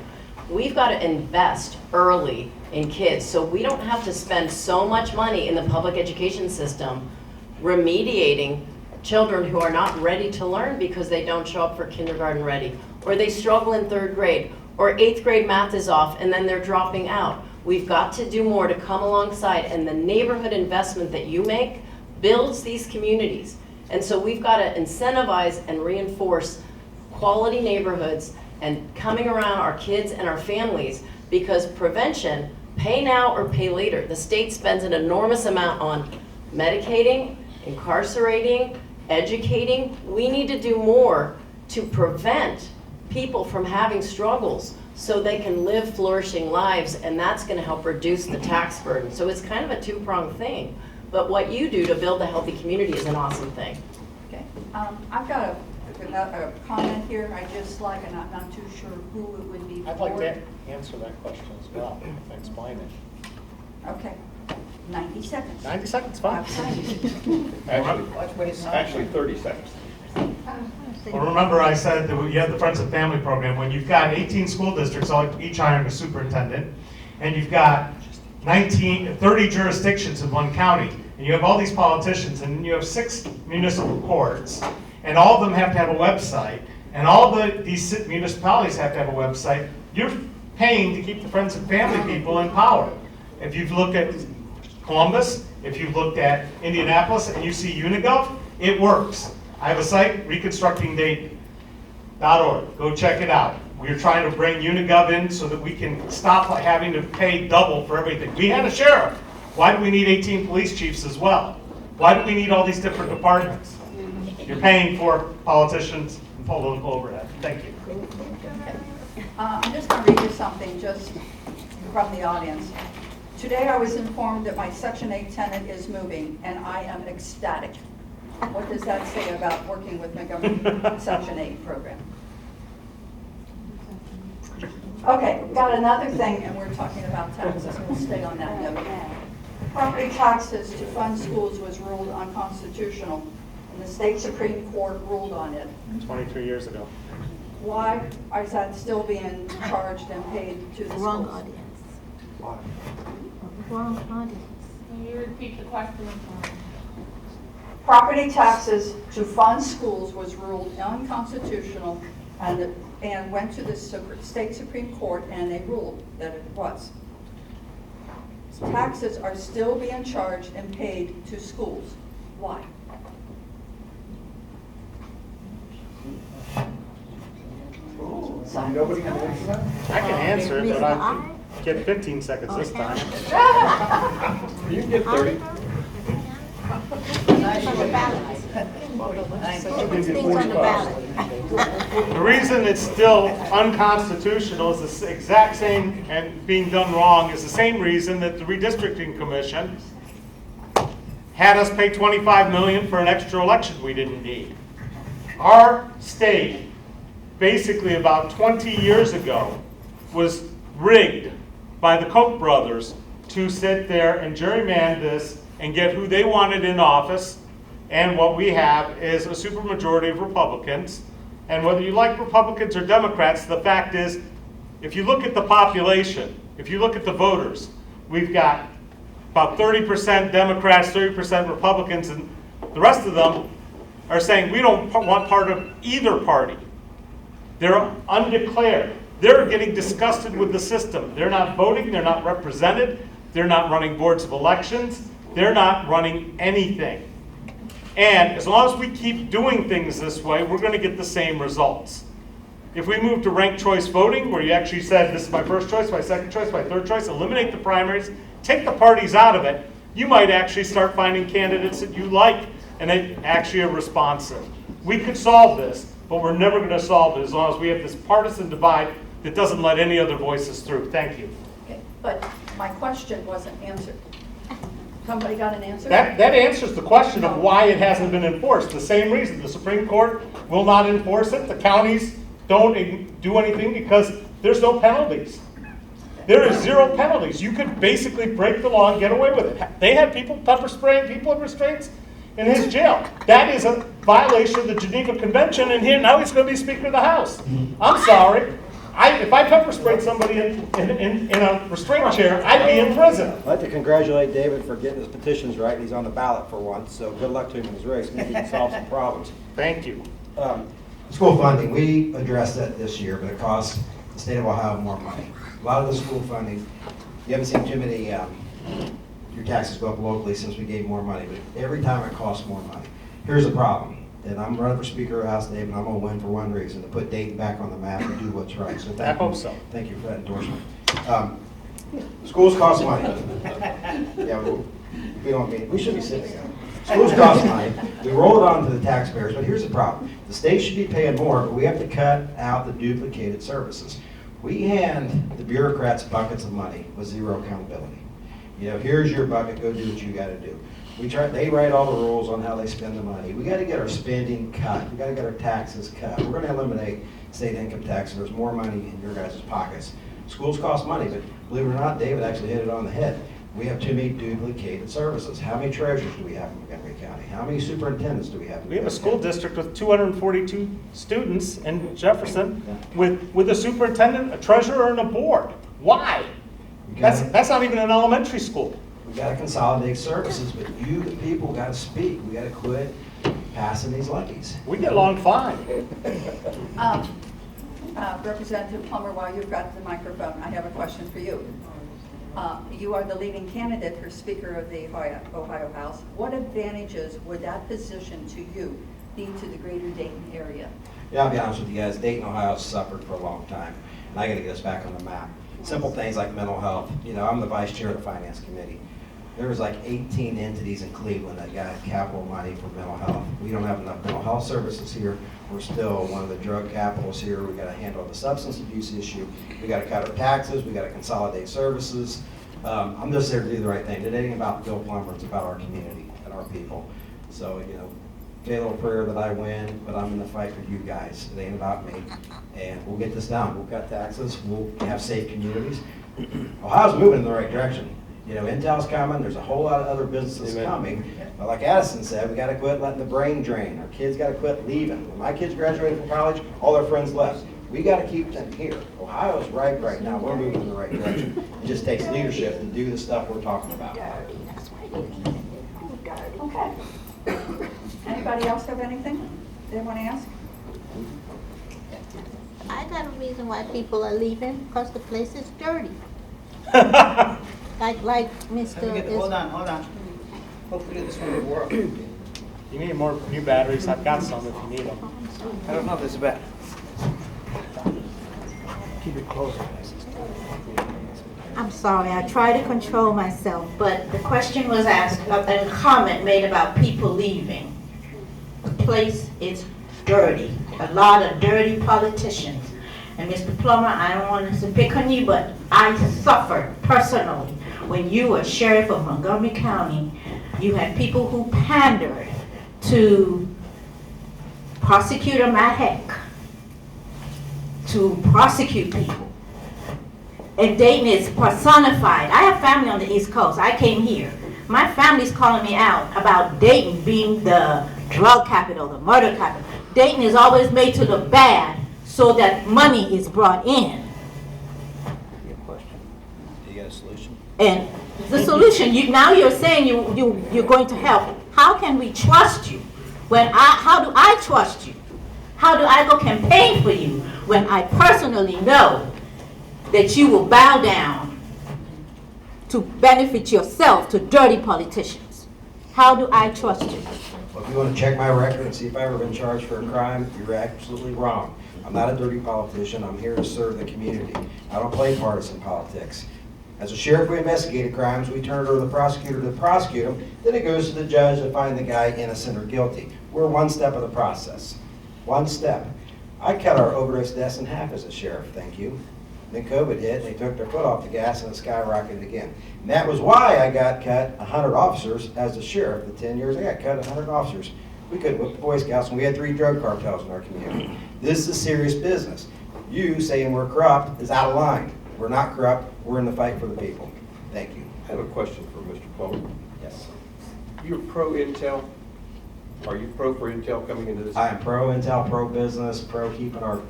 We've got to invest early in kids so we don't have to spend so much money in the public education system remediating children who are not ready to learn because they don't show up for kindergarten ready, or they struggle in 3rd grade, or 8th grade math is off and then they're dropping out. We've got to do more to come alongside, and the neighborhood investment that you make builds these communities. And so we've got to incentivize and reinforce quality neighborhoods and coming around our kids and our families, because prevention Pay now or pay later. The state spends an enormous amount on medicating, incarcerating, educating. We need to do more to prevent people from having struggles so they can live flourishing lives, and that's going to help reduce the tax burden. So it's kind of a two-pronged thing. But what you do to build a healthy community is an awesome thing. Okay, I've got a comment here. I just like, and I'm not too sure who it would be for. I'd like to answer that question as well, and explain it. Okay, 90 seconds. 90 seconds, fine. Actually 30 seconds. Well, remember I said that you have the Friends and Family Program. When you've got 18 school districts, each hiring a superintendent, and you've got 30 jurisdictions in one county, and you have all these politicians, and you have 6 municipal courts, and all of them have to have a website, and all these municipalities have to have a website. You're paying to keep the Friends and Family people in power. If you've looked at Columbus, if you've looked at Indianapolis, and you see Unigov, it works. I have a site, reconstructingdate.org. Go check it out. We're trying to bring Unigov in so that we can stop having to pay double for everything. We had a sheriff. Why do we need 18 police chiefs as well? Why do we need all these different departments? You're paying for politicians and political overhead. Thank you. I'm just going to read you something just from the audience. Today I was informed that my Section 8 tenant is moving, and I am ecstatic. What does that say about working with Montgomery Section 8 program? Okay, got another thing, and we're talking about taxes. We'll stay on that note. Property taxes to fund schools was ruled unconstitutional, and the state Supreme Court ruled on it. 23 years ago. Why is that still being charged and paid to the schools? Wrong audience. Why? Wrong audience. Can you repeat the question? Property taxes to fund schools was ruled unconstitutional and went to the state Supreme Court, and they ruled that it was. Taxes are still being charged and paid to schools. Why? Nobody can answer that? I can answer it, but I get 15 seconds this time. You can get 30. The reason it's still unconstitutional is the exact same, and being done wrong, is the same reason that the redistricting commission had us pay $25 million for an extra election we didn't need. Our state, basically about 20 years ago, was rigged by the Koch brothers to sit there and gerrymander this and get who they wanted in office. And what we have is a supermajority of Republicans. And whether you like Republicans or Democrats, the fact is, if you look at the population, if you look at the voters, we've got about 30% Democrats, 30% Republicans, and the rest of them are saying we don't want part of either party. They're undeclared. They're getting disgusted with the system. They're not voting, they're not represented, they're not running boards of elections, they're not running anything. And as long as we keep doing things this way, we're going to get the same results. If we move to ranked choice voting, where you actually said, this is my first choice, my second choice, my third choice, eliminate the primaries, take the parties out of it, you might actually start finding candidates that you like and that actually are responsive. We could solve this, but we're never going to solve it as long as we have this partisan divide that doesn't let any other voices through. Thank you. Okay, but my question wasn't answered. Somebody got an answer? That answers the question of why it hasn't been enforced. The same reason. The Supreme Court will not enforce it. The counties don't do anything because there's no penalties. There is 0 penalties. You could basically break the law and get away with it. They had people pepper spraying people in restraints in his jail. That is a violation of the Geneva Convention, and now he's going to be Speaker of the House. I'm sorry. If I pepper sprayed somebody in a restraint chair, I'd be in prison. I'd like to congratulate David for getting his petitions right. He's on the ballot for once, so good luck to him in his race. Maybe he can solve some problems. Thank you. School funding, we addressed that this year, but it costs the state of Ohio more money. A lot of the school funding, you haven't seen too many, your taxes go up locally since we gave more money, but every time it costs more money. Here's the problem. And I'm running for Speaker of the House, Dave, and I'm going to win for one reason, to put Dayton back on the map and do what's right. So I hope so. Thank you for that endorsement. Schools cost money. Yeah, we don't mean, we should be sitting down. Schools cost money. We roll it on to the taxpayers, but here's the problem. The state should be paying more, but we have to cut out the duplicated services. We hand the bureaucrats buckets of money with zero accountability. You know, here's your bucket, go do what you gotta do. They write all the rules on how they spend the money. We gotta get our spending cut. We gotta get our taxes cut. We're gonna eliminate state income tax, so there's more money in your guys' pockets. Schools cost money, but believe it or not, David actually hit it on the head. We have too many duplicated services. How many treasurers do we have in Montgomery County? How many superintendents do we have in We have a Montgomery school County? district with 242 students in Jefferson with a superintendent, a treasurer, and a board. Why? That's not even an elementary school. We gotta consolidate services, but you, the people, gotta speak. We gotta quit passing these luckies. We get along fine. Representative Plummer, while you've got the microphone, I have a question for you. You are the leading candidate for Speaker of the Ohio House. What advantages would that position to you be to the greater Dayton area? Yeah, I'll be honest with you guys, Dayton, Ohio suffered for a long time, and I gotta get us back on the map. Simple things like mental health. You know, I'm the vice chair of the finance committee. There was like 18 entities in Cleveland that got capital money for mental health. We don't have enough mental health services here. We're still one of the drug capitals here. We gotta handle the substance abuse issue. We gotta cut our taxes. We gotta consolidate services. I'm just there to do the right thing. It ain't about Phil Plummer, it's about our community and our people. So, you know, say a little prayer that I win, but I'm in the fight for you guys. It ain't about me. And we'll get this done. We'll cut taxes. We'll have safe communities. Ohio's moving in the right direction. You know, Intel's coming, there's a whole lot of other businesses coming. But like Addison said, we gotta quit letting the brain drain. Our kids gotta quit leaving. When my kids graduated from college, all their friends left. We gotta keep them here. Ohio's right now. We're moving in the right direction. It just takes leadership to do the stuff we're talking about. Okay. Anybody else have anything they want to ask? I got a reason why people are leaving, because the place is dirty. like Mr. Hold on. Hopefully this one will work. You need more new batteries. I've got some if you need them. I don't know if this is bad. Keep it closer. I'm sorry, I try to control myself, but the question was asked, a comment made about people leaving. The place is dirty, a lot of dirty politicians. And Mr. Plummer, I don't want to pick on you, but I suffered personally when you were sheriff of Montgomery County. You had people who pandered to Prosecutor Matt Heck to prosecute people. And Dayton is personified. I have family on the East Coast. I came here. My family's calling me out about Dayton being the drug capital, the murder capital. Dayton is always made to look bad so that money is brought in. Good question. Do you got a solution? And the solution, now you're saying you're going to help. How can we trust you? How do I trust you? How do I go campaign for you when I personally know that you will bow down to benefit yourself to dirty politicians? How do I trust you? Well, if you want to check my record and see if I've ever been charged for a crime, you're absolutely wrong. I'm not a dirty politician. I'm here to serve the community. I don't play partisan politics. As a sheriff, we investigated crimes. We turn it over to the prosecutor to prosecute them. Then it goes to the judge to find the guy innocent or guilty. We're one step of the process. One step. I cut our overdose deaths in half as a sheriff, thank you. Then COVID hit, and they took their foot off the gas, and it skyrocketed again. And that was why I got cut 100 officers as the sheriff. The 10 years I got cut 100 officers. We couldn't whip the Boy Scouts, and we had 3 drug cartels in our community. This is serious business. You saying we're corrupt is out of line. We're not corrupt. We're in the fight for the people. Thank you. I have a question for Mr. Plummer. Yes. You're pro-Intel? Are you pro for Intel coming into this? I am pro-Intel, pro-business, pro-keeping our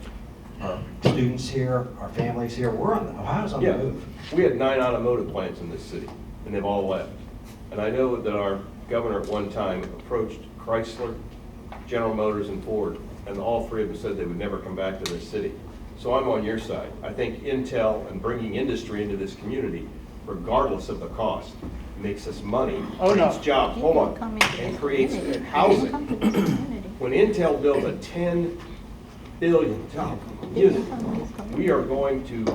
students here, our families here. We're on Ohio's on the move. We had 9 automotive plants in this city, and they've all left. And I know that our governor at one time approached Chrysler, General Motors, and Ford, and all 3 of them said they would never come back to this city. So I'm on your side. I think Intel and bringing industry into this community, regardless of the cost, makes us money, creates jobs, and creates housing. When Intel built a $10 billion to unity. We are going to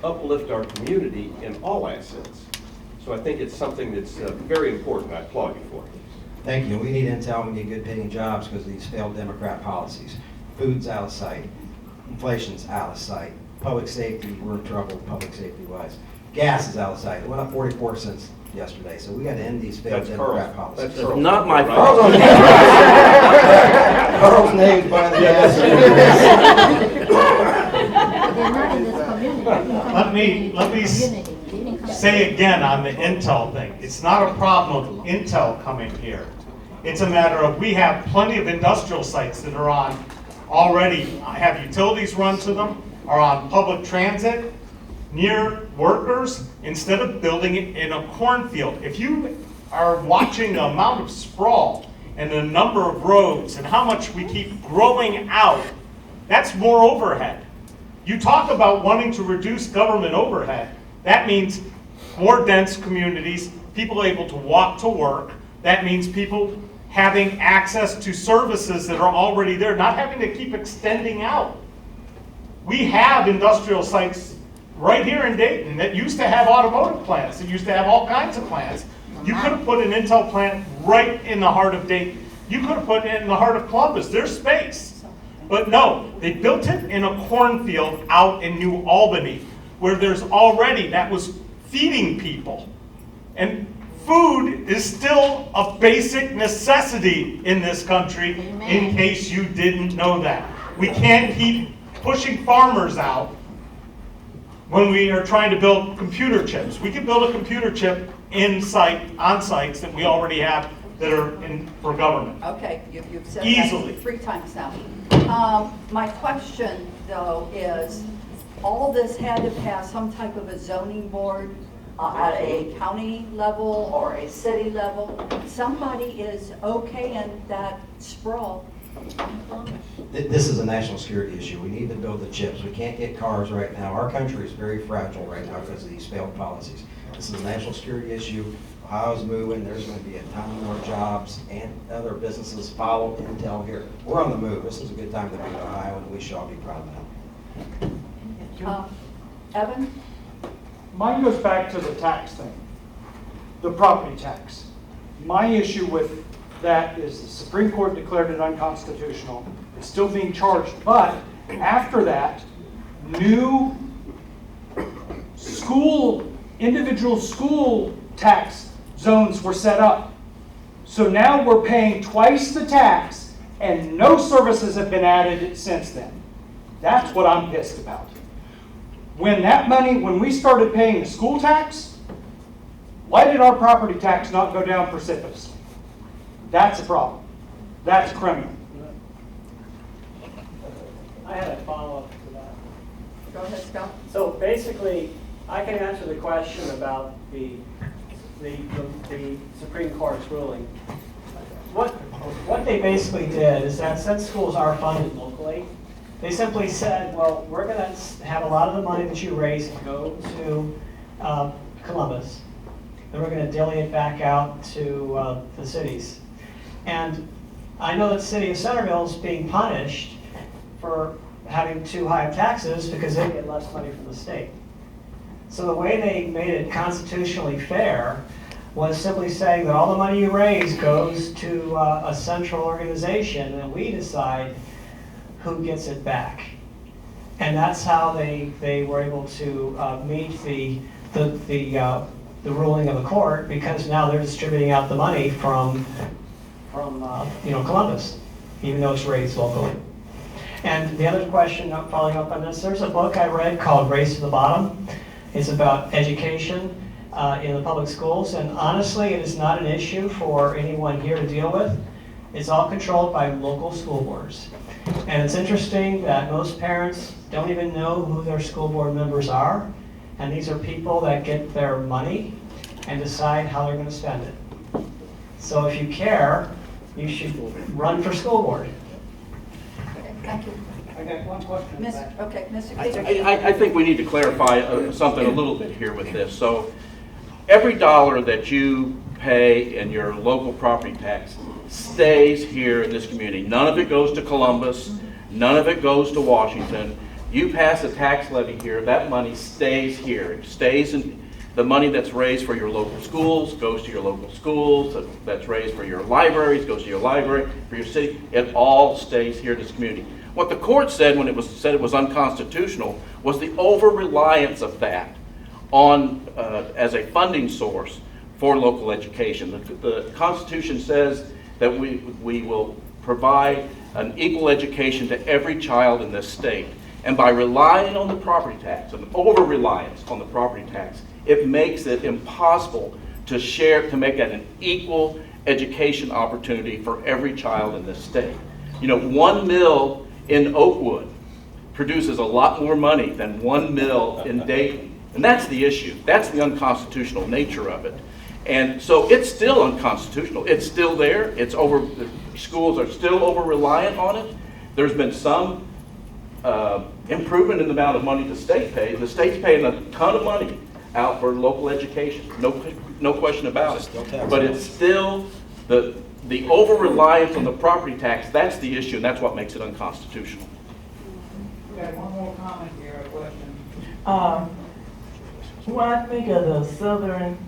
uplift our community in all assets. So I think it's something that's very important. I applaud you for it. Thank you. We need intel, we need good paying jobs because of these failed Democrat policies. Food's out of sight. Inflation's out of sight. Public safety, we're in trouble public safety wise. Gas is out of sight. It went up 44 cents yesterday, so we got to end these failed Democrat policies. That's Not my Carl's fault. on Carl's name's by the gas. Let me say again on the Intel thing, it's not a problem of Intel coming here. It's a matter of, we have plenty of industrial sites that are on already, have utilities run to them, are on public transit, near workers, instead of building it in a cornfield. If you are watching the amount of sprawl and the number of roads and how much we keep growing out, that's more overhead. You talk about wanting to reduce government overhead, that means more dense communities, people able to walk to work, that means people having access to services that are already there, not having to keep extending out. We have industrial sites right here in Dayton that used to have automotive plants, that used to have all kinds of plants. You could have put an Intel plant right in the heart of Dayton. You could have put it in the heart of Columbus. There's space. But no, they built it in a cornfield out in New Albany, where there's already, that was feeding people. And food is still a basic necessity in this country, in case you didn't know that. We can't keep pushing farmers out when we are trying to build computer chips. We can build a computer chip on sites that we already have that are in for government. Okay, you've said Easily. that 3 times now. My question, though, is all this had to pass some type of a zoning board at a county level or a city level. Somebody is okaying that sprawl. This is a national security issue. We need to build the chips. We can't get cars right now. Our country is very fragile right now because of these failed policies. This is a national security issue. Ohio's moving. There's going to be a ton more jobs and other businesses follow Intel here. We're on the move. This is a good time to be in Ohio, and we should all be proud of that. Evan? Mine goes back to the tax thing, the property tax. My issue with that is the Supreme Court declared it unconstitutional. It's still being charged, but after that, new individual school tax zones were set up. So now we're paying twice the tax and no services have been added since then. That's what I'm pissed about. When we started paying the school tax, why did our property tax not go down precipitously? That's a problem. That's criminal. I had a follow-up to that. Go ahead, Scott. So basically, I can answer the question about the Supreme Court's ruling. What they basically did is that since schools are funded locally, they simply said, well, we're going to have a lot of the money that you raise go to Columbus, and we're going to dilly it back out to the cities. And I know that the city of Centerville is being punished for having too high of taxes because they get less money from the state. So the way they made it constitutionally fair was simply saying that all the money you raise goes to a central organization, and we decide who gets it back. And that's how they were able to meet the ruling of the court, because now they're distributing out the money from Columbus, even though it's raised locally. And the other question, following up on this, there's a book I read called Race to the Bottom. It's about education in the public schools, and honestly, it is not an issue for anyone here to deal with. It's all controlled by local school boards. And it's interesting that most parents don't even know who their school board members are, and these are people that get their money and decide how they're going to spend it. So if you care, you should run for school board. Okay, thank you. I got one question. Mr. I think we need to clarify something a little bit here with this. So every dollar that you pay in your local property tax stays here in this community. None of it goes to Columbus. None of it goes to Washington. You pass a tax levy here, that money stays here. It stays in, the money that's raised for your local schools goes to your local schools, that's raised for your libraries goes to your library, for your city. It all stays here in this community. What the court said when it was unconstitutional was the over-reliance of that on as a funding source for local education. The Constitution says that we will provide an equal education to every child in this state. And by relying on the property tax, an over-reliance on the property tax, it makes it impossible to make that an equal education opportunity for every child in this state. You know, 1 mill in Oakwood produces a lot more money than 1 mill in Dayton. And that's the issue. That's the unconstitutional nature of it. And so it's still unconstitutional. It's still there. It's over. The schools are still over-reliant on it. There's been some improvement in the amount of money the state pays. The state's paying a ton of money out for local education. No question about it. But it's still the over-reliance on the property tax. That's the issue, and that's what makes it unconstitutional. We got one more comment here, a question. When I think of the southern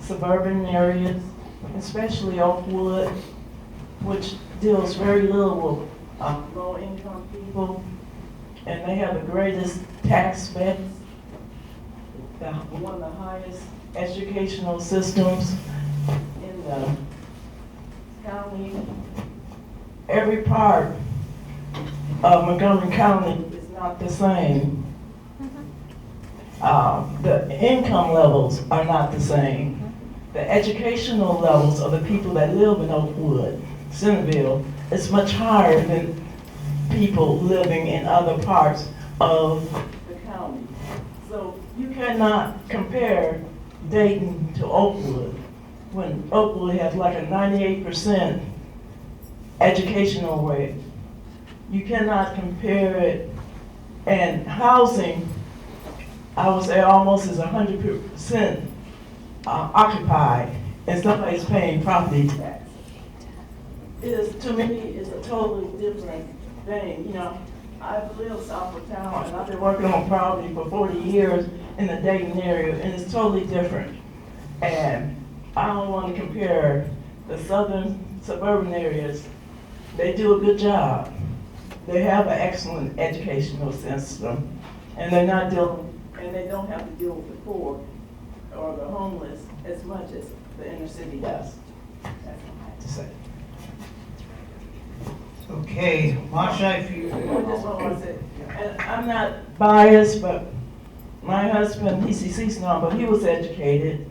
suburban areas, especially Oakwood, which deals very little with low-income people, and they have the greatest tax base, one of the highest educational systems in the county. Every part of Montgomery County is not the same. The income levels are not the same. The educational levels of the people that live in Oakwood, Centerville, is much higher than people living in other parts of the county. So you cannot compare Dayton to Oakwood when Oakwood has like a 98% educational rate. You cannot compare it, and housing, I would say almost is 100% occupied, and somebody's paying property tax. To me, it's a totally different thing. You know, I've lived south of town, and I've been working on property for 40 years in the Dayton area, and it's totally different. And I don't want to compare the southern suburban areas. They do a good job. They have an excellent educational system, and they're not dealing, and they don't have to deal with the poor or the homeless as much as the inner city does. That's what I have to say. Okay, Masha, if you... Just one more thing. And I'm not biased, but my husband, he's deceased now, but he was educated.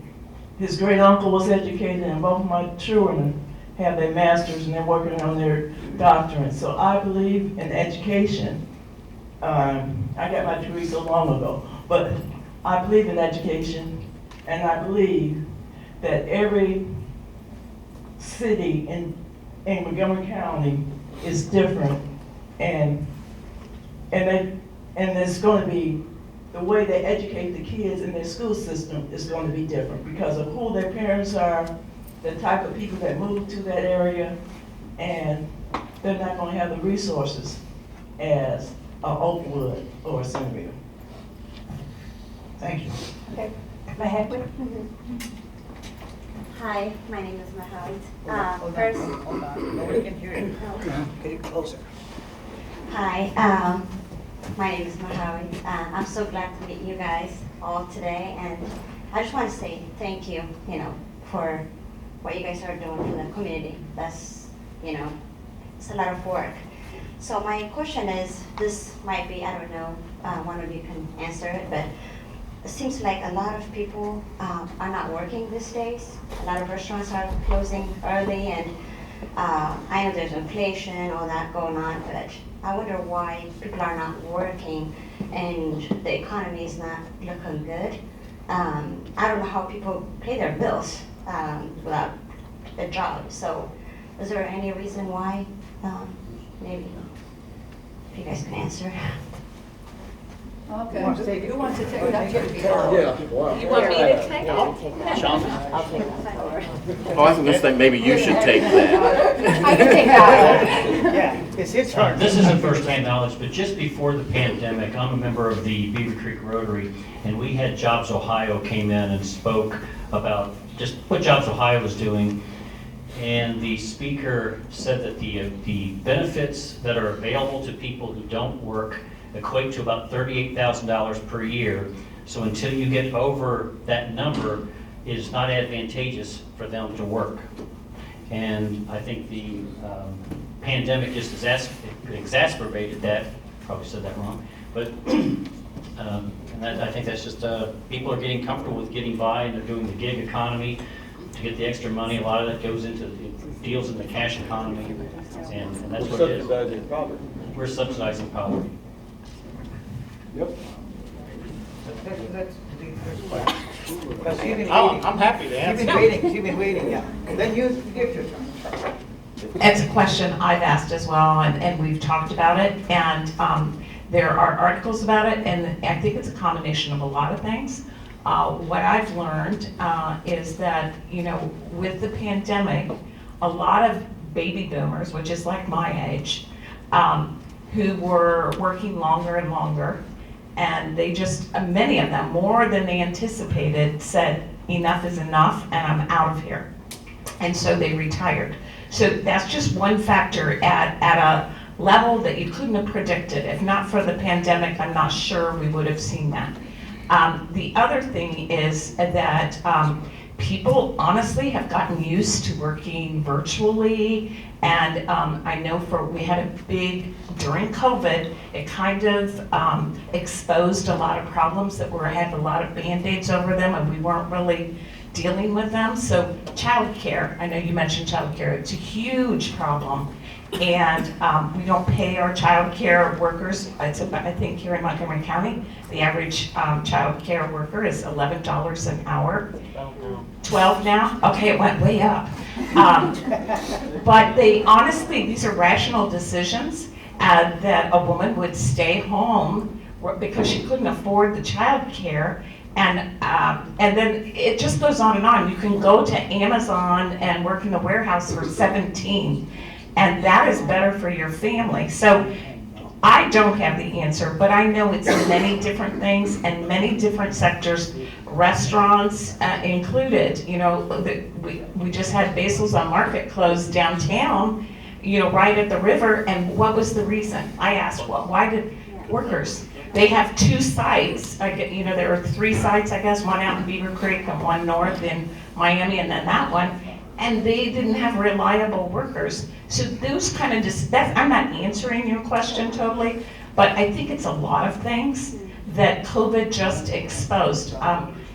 His great uncle was educated, and both of my children have their masters and they're working on their doctorate. So I believe in education. I got my degree so long ago, but I believe in education, and I believe that every city in Montgomery County is different, and it's going to be, the way they educate the kids in their school system is going to be different because of who their parents are, the type of people that move to that area, and they're not going to have the resources as Oakwood or Centerville. Thank you. Okay. May I have one? Hi, my name is Mahawit. First, Hold on. Nobody can hear you. Get it closer. Hi, my name is Mahawit. I'm so glad to meet you guys all today, and I just want to say thank you, for what you guys are doing for the community. That's, it's a lot of work. So my question is, this might be, I don't know, one of you can answer it, but it seems like a lot of people are not working these days. A lot of restaurants are closing early, and I know there's inflation, all that going on, but I wonder why people are not working and the economy is not looking good. I don't know how people pay their bills without a job. So is there any reason why? Maybe if you guys can answer. Okay, Who wants to take it? who wants to take that? Yeah, wow. You want me to take it? I'll take that. Oh, I was gonna say, maybe you should take that. I can take that. Yeah, it's his turn. This isn't first-hand knowledge, but just before the pandemic, I'm a member of the Beaver Creek Rotary, and we had Jobs Ohio came in and spoke about just what Jobs Ohio was doing. And the speaker said that the benefits that are available to people who don't work equate to about $38,000 per year. So until you get over that number, it is not advantageous for them to work. And I think the pandemic just exacerbated that. Probably said that wrong, but I think that's just people are getting comfortable with getting by, and they're doing the gig economy to get the extra money. A lot of that goes into deals in the cash economy, and that's what it is. Subsidizing poverty. We're subsidizing poverty. Yep. Let's do the first question. Because you've been I'm waiting. happy to answer. You've been waiting, yeah. Then you give your turn. It's a question I've asked as well, and we've talked about it, and there are articles about it, and I think it's a combination of a lot of things. What I've learned is that, with the pandemic, a lot of baby boomers, which is like my age, who were working longer and longer, and they just, many of them, more than they anticipated, said, enough is enough, and I'm out of here. And so they retired. So that's just one factor at a level that you couldn't have predicted. If not for the pandemic, I'm not sure we would have seen that. The other thing is that people honestly have gotten used to working virtually, and I know we had a big, during COVID, it kind of exposed a lot of problems that had a lot of Band-Aids over them, and we weren't really dealing with them. So childcare, I know you mentioned childcare, it's a huge problem. And we don't pay our child care workers. It's about, I think here in Montgomery County, the average child care worker is $11 an hour. 12 now? Okay, it went way up. But honestly, these are rational decisions that a woman would stay home because she couldn't afford the child care. And then it just goes on and on. You can go to Amazon and work in the warehouse for $17. And that is better for your family. So I don't have the answer, but I know it's many different things and many different sectors, restaurants included. We just had Basil's on Market closed downtown, right at the river. And what was the reason? I asked, well, why did workers? They have 2 sites. There are 3 sites, I guess, one out in Beaver Creek and one north in Miami, and then that one. And they didn't have reliable workers. So those kind of, I'm not answering your question totally, but I think it's a lot of things that COVID just exposed.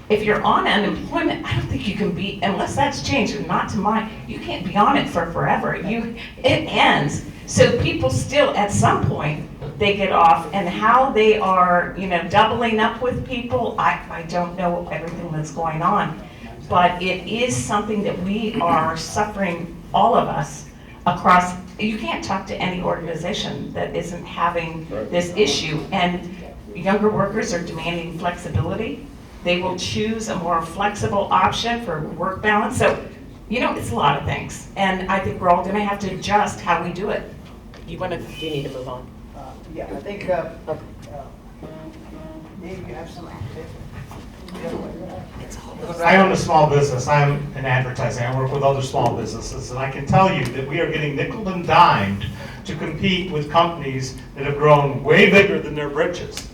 If you're on unemployment, I don't think you can be, unless that's changed, or not to mine, you can't be on it for forever. It ends. So people still, at some point, they get off, and how they are, doubling up with people, I don't know everything that's going on. But it is something that we are suffering, all of us, across. You can't talk to any organization that isn't having this issue. And younger workers are demanding flexibility. They will choose a more flexible option for work balance. So, it's a lot of things. And I think we're all gonna have to adjust how we do it. Do you need to move on? Yeah, I think, Dave, you have some. I own a small business. I'm in advertising. I work with other small businesses, and I can tell you that we are getting nickeled and dimed to compete with companies that have grown way bigger than their britches.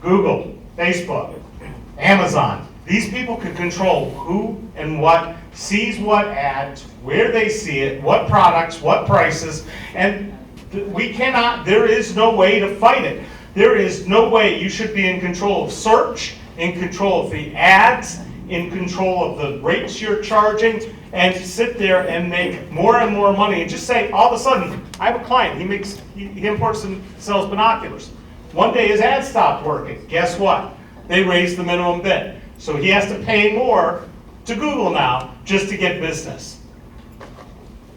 Google, Facebook, Amazon. These people can control who and what sees what ads, where they see it, what products, what prices, and there is no way to fight it. There is no way. You should be in control of search, in control of the ads, in control of the rates you're charging, and sit there and make more and more money and just say, all of a sudden, I have a client, he imports and sells binoculars. One day his ad stopped working. Guess what? They raised the minimum bid. So he has to pay more to Google now just to get business.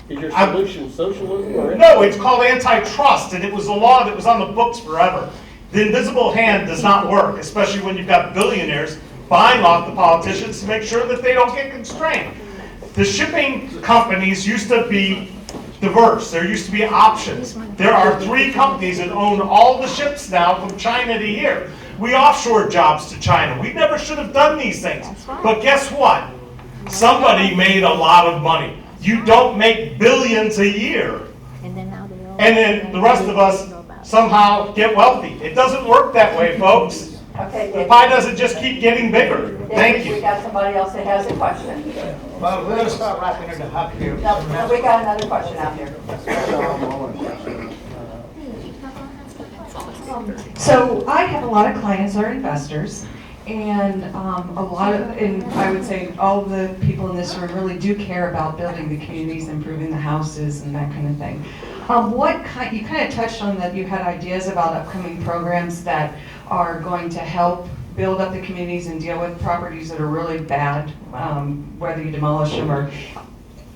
Is your solution socialism or? No, it's called antitrust, and it was a law that was on the books forever. The invisible hand does not work, especially when you've got billionaires buying off the politicians to make sure that they don't get constrained. The shipping companies used to be diverse. There used to be options. There are 3 companies that own all the ships now from China to here. We offshore jobs to China. We never should have done these things. But guess what? Somebody made a lot of money. You don't make billions a year, and then the rest of us somehow get wealthy. It doesn't work that way, folks. Okay, The pie doesn't just keep getting bigger. Thank We you. got somebody else that has a question. Well, we're gonna start wrapping it up here. No, we got another question out here. So I have a lot of clients that are investors, and and I would say all the people in this room really do care about building the communities, improving the houses, and that kind of thing. You kind of touched on that you had ideas about upcoming programs that are going to help build up the communities and deal with properties that are really bad, whether you demolish them or.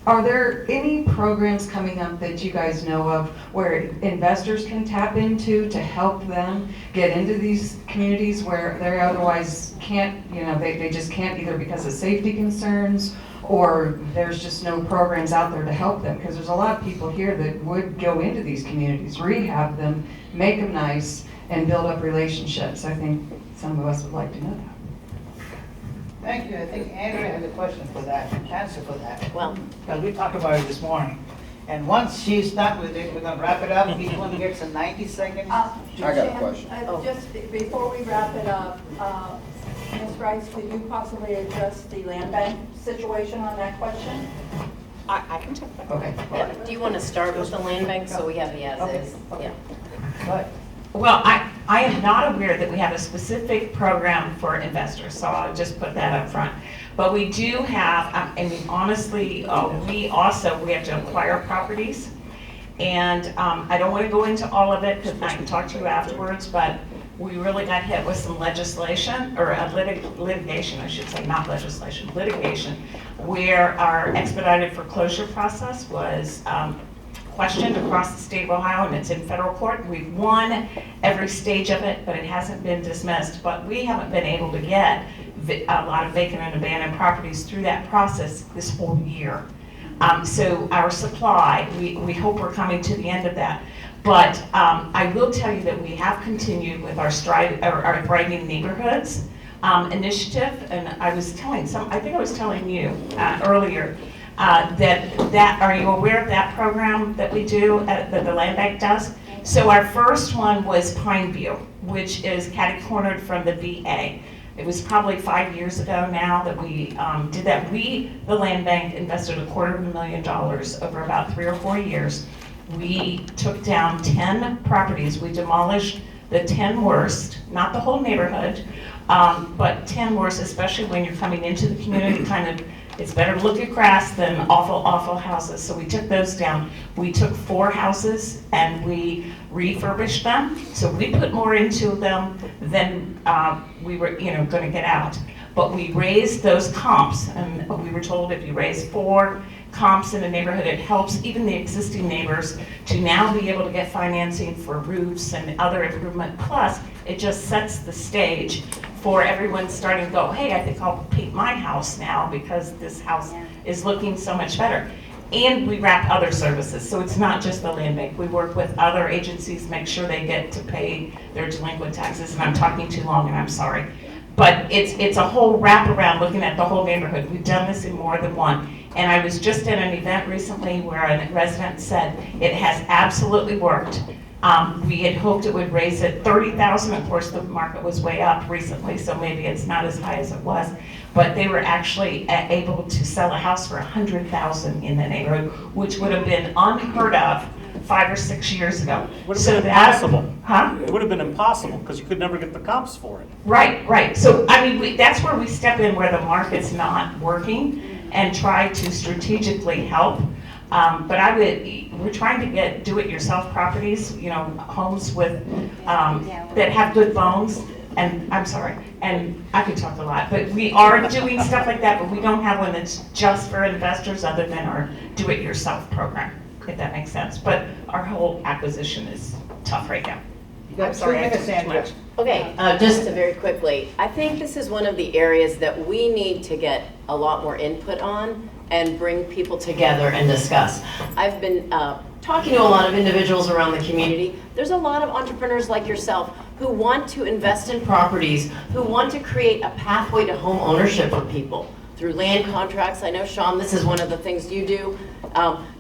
Are there any programs coming up that you guys know of where investors can tap into to help them get into these communities where they otherwise can't, they just can't, either because of safety concerns or there's just no programs out there to help them? Because there's a lot of people here that would go into these communities, rehab them, make them nice, and build up relationships. I think some of us would like to know that. Thank you. I think Andrea has a question for that, answer for that. Well, because we talked about it this morning. And once she's done with it, we're gonna wrap it up. Each one gets a 90 seconds. I got a question. Just before we wrap it up, Ms. Rice, could you possibly address the land bank situation on that question? I can check that. Okay. Yeah. Do you want to start with the land bank so we have the as-is? Okay. Yeah. Go ahead. Well, I am not aware that we have a specific program for investors, so I'll just put that up front. But we do have, honestly, we have to acquire properties. And I don't want to go into all of it because I can talk to you afterwards, but we really got hit with some legislation, or litigation, I should say, not legislation, litigation, where our expedited foreclosure process was questioned across the state of Ohio, and it's in federal court. We've won every stage of it, but it hasn't been dismissed. But we haven't been able to get a lot of vacant and abandoned properties through that process this whole year. So our supply, we hope we're coming to the end of that. But I will tell you that we have continued with our Thriving Neighborhoods initiative, and I think I was telling you earlier, are you aware of that program that we do, that the land bank does? So our first one was Pineview, which is catty-cornered from the VA. It was probably 5 years ago now that we did that. The land bank, invested $250,000 over about 3 or 4 years. We took down 10 properties. We demolished the 10 worst, not the whole neighborhood, but 10 worst, especially when you're coming into the community, it's better to look at grass than awful houses. So we took those down. We took 4 houses and we refurbished them. So we put more into them than we were, going to get out. But we raised those comps, and we were told if you raise 4 comps in a neighborhood, it helps even the existing neighbors to now be able to get financing for roofs and other improvement. Plus, it just sets the stage for everyone starting to go, hey, I think I'll paint my house now because this house is looking so much better. And we wrap other services, so it's not just the land bank. We work with other agencies, make sure they get to pay their delinquent taxes, and I'm talking too long and I'm sorry. But it's a whole wraparound looking at the whole neighborhood. We've done this in more than one. And I was just at an event recently where a resident said it has absolutely worked. We had hoped it would raise it $30,000. Of course, the market was way up recently, so maybe it's not as high as it was. But they were actually able to sell a house for $100,000 in the neighborhood, which would have been unheard of 5 or 6 years ago. Would have been impossible. Huh? It would have been impossible because you could never get the comps for it. Right. So, that's where we step in where the market's not working and try to strategically help. But we're trying to get do-it-yourself properties, homes with, that have good bones. And I'm sorry, and I could talk a lot, but we are doing stuff like that, but we don't have one that's just for investors other than our do-it-yourself program, if that makes sense. But our whole acquisition is tough right now. You got I'm sorry, 2 I minutes, took too Andrea. much. Okay, just to very quickly, I think this is one of the areas that we need to get a lot more input on and bring people together and discuss. I've been talking to a lot of individuals around the community. There's a lot of entrepreneurs like yourself who want to invest in properties, who want to create a pathway to home ownership for people through land contracts. I know, Sean, this is one of the things you do.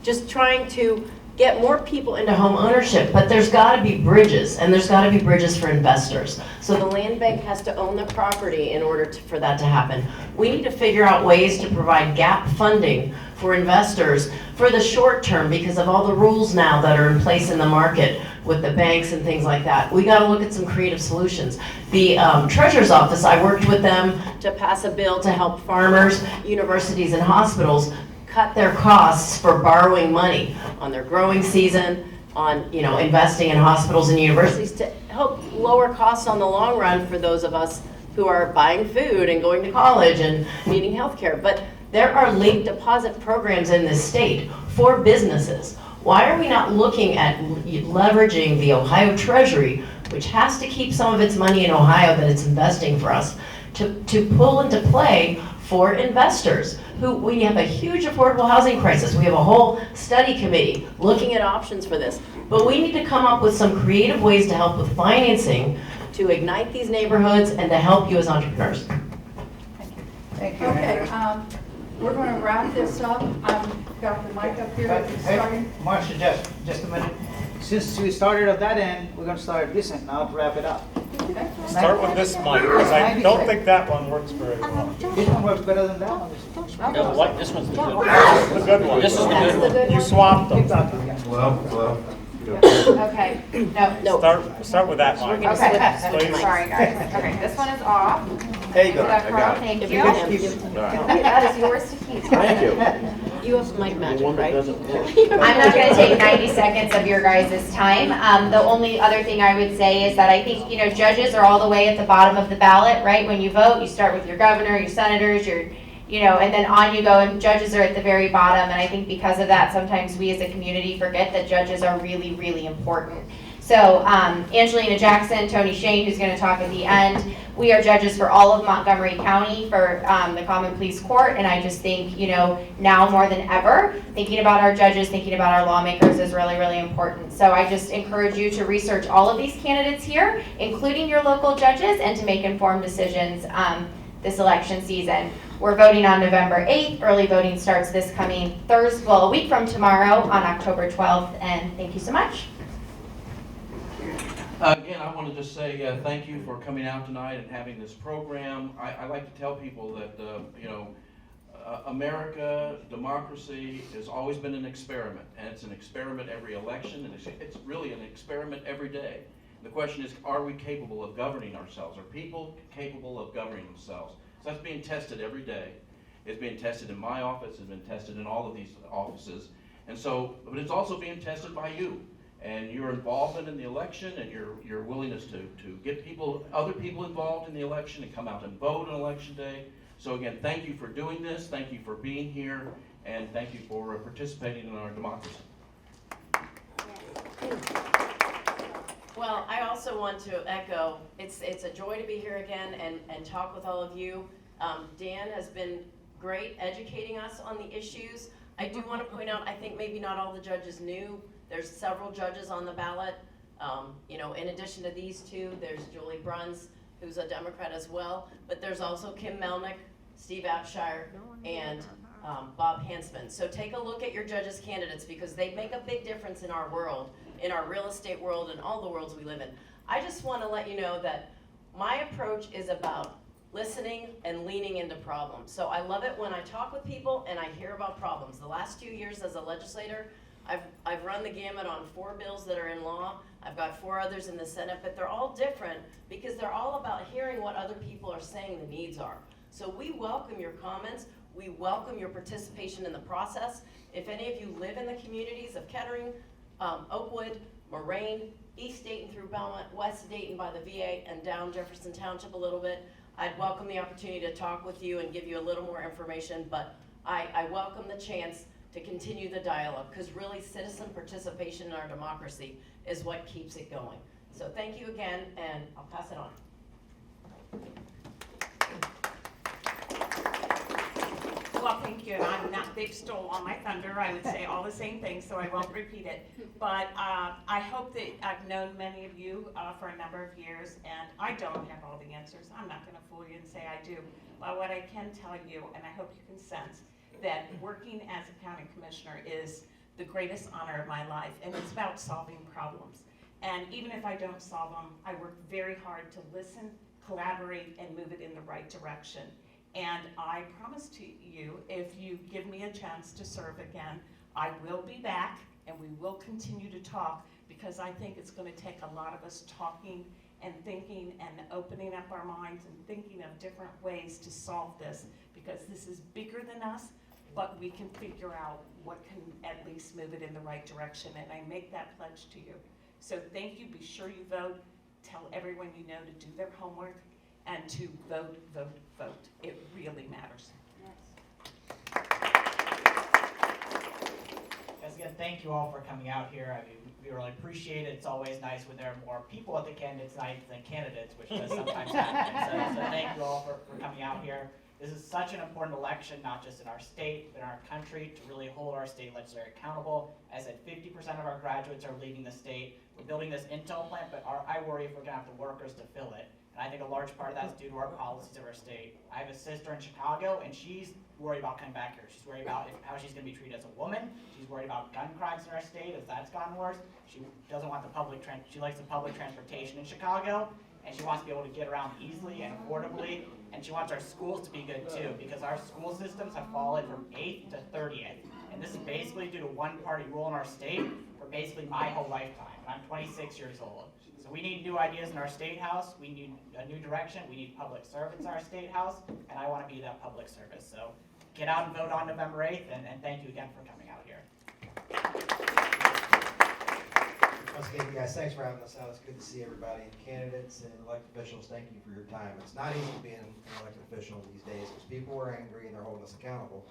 Just trying to get more people into home ownership, but there's got to be bridges, and there's got to be bridges for investors. So the land bank has to own the property in order for that to happen. We need to figure out ways to provide gap funding for investors for the short term because of all the rules now that are in place in the market with the banks and things like that. We got to look at some creative solutions. The Treasurer's Office, I worked with them to pass a bill to help farmers, universities, and hospitals cut their costs for borrowing money on their growing season, on investing in hospitals and universities to help lower costs on the long run for those of us who are buying food and going to college and needing health care. But there are late deposit programs in this state for businesses. Why are we not looking at leveraging the Ohio Treasury, which has to keep some of its money in Ohio that it's investing for us, to pull into play for investors who, we have a huge affordable housing crisis. We have a whole study committee looking at options for this. But we need to come up with some creative ways to help with financing to ignite these neighborhoods and to help you as entrepreneurs. Thank you. Okay, we're going to wrap this up. I've got the mic up here. It's starting. Hey, Marcia, just a minute. Since we started at that end, we're gonna start at this end now to wrap it up. Start with this mic, because I don't think that one works very well. This one works better than that one. This one's the good one. The good one. This is the good one. You swapped them. Well. Okay, no. Start with that mic. Okay, sorry guys. Okay, this one is off. There you go. Is that I Carl? got it. Thank If you. you can keep it. That is yours to keep. Thank you. You have mic magic, right? I'm not going to take 90 seconds of your guys' time. The only other thing I would say is that I think, judges are all the way at the bottom of the ballot, right? When you vote, you start with your governor, your senators, and then on you go, and judges are at the very bottom. And I think because of that, sometimes we as a community forget that judges are really, really important. So Angelina Jackson, Tony Shane, who's going to talk at the end, we are judges for all of Montgomery County for the Common Pleas Court, and I just think, now more than ever, thinking about our judges, thinking about our lawmakers is really, really important. So I just encourage you to research all of these candidates here, including your local judges, and to make informed decisions this election season. We're voting on November 8th. Early voting starts this coming Thursday, a week from tomorrow on October 12th, and thank you so much. Again, I want to just say thank you for coming out tonight and having this program. I like to tell people that, America, democracy has always been an experiment, and it's an experiment every election, and it's really an experiment every day. The question is, are we capable of governing ourselves? Are people capable of governing themselves? So that's being tested every day. It's being tested in my office, it's been tested in all of these offices, and so, but it's also being tested by you. And your involvement in the election and your willingness to get other people involved in the election and come out and vote on election day. So again, thank you for doing this, thank you for being here, and thank you for participating in our democracy. Well, I also want to echo, it's a joy to be here again and talk with all of you. Dan has been great educating us on the issues. I do want to point out, I think maybe not all the judges knew, there's several judges on the ballot. In addition to these two, there's Julie Bruns, who's a Democrat as well, but there's also Kim Melnick, Steve Outshire, and Bob Hansman. So take a look at your judges' candidates because they make a big difference in our world, in our real estate world, and all the worlds we live in. I just want to let you know that my approach is about listening and leaning into problems. So I love it when I talk with people and I hear about problems. The last 2 years as a legislator, I've run the gamut on 4 bills that are in law. I've got 4 others in the Senate, but they're all different because they're all about hearing what other people are saying the needs are. So we welcome your comments. We welcome your participation in the process. If any of you live in the communities of Kettering, Oakwood, Moraine, East Dayton through Belmont, West Dayton by the VA, and down Jefferson Township a little bit, I'd welcome the opportunity to talk with you and give you a little more information, but I welcome the chance to continue the dialogue, because really citizen participation in our democracy is what keeps it going. So thank you again, and I'll pass it on. Well, thank you, and I'm not, they've stole all my thunder, I would say all the same things, so I won't repeat it. But I hope that I've known many of you for a number of years, and I don't have all the answers. I'm not gonna fool you and say I do. But what I can tell you, and I hope you can sense, that working as a county commissioner is the greatest honor of my life, and it's about solving problems. And even if I don't solve them, I work very hard to listen, collaborate, and move it in the right direction. And I promise to you, if you give me a chance to serve again, I will be back and we will continue to talk, because I think it's going to take a lot of us talking and thinking and opening up our minds and thinking of different ways to solve this, because this is bigger than us, but we can figure out what can at least move it in the right direction, and I make that pledge to you. So thank you, be sure you vote, tell everyone you know to do their homework, and to vote, vote, vote. It really matters. Guys, again, thank you all for coming out here. I mean, we really appreciate it. It's always nice when there are more people at the candidates night than candidates, which does sometimes happen. So thank you all for coming out here. This is such an important election, not just in our state, but in our country, to really hold our state legislature accountable. As I said, 50% of our graduates are leaving the state. We're building this Intel plant, but I worry if we're gonna have the workers to fill it. And I think a large part of that is due to our policies of our state. I have a sister in Chicago, and she's worried about coming back here. She's worried about how she's going to be treated as a woman. She's worried about gun crimes in our state as that's gotten worse. She doesn't want the she likes the public transportation in Chicago, and she wants to be able to get around easily and affordably. And she wants our schools to be good too, because our school systems have fallen from 8th to 30th. And this is basically due to one-party rule in our state for basically my whole lifetime. And I'm 26 years old. So we need new ideas in our state house. We need a new direction. We need public service in our state house, and I want to be that public service. So get out and vote on November 8th, and thank you again for coming out here. Once again, you guys, thanks for having us out. It's good to see everybody, and candidates and elected officials, thank you for your time. It's not easy being an elected official these days because people are angry and they're holding us accountable.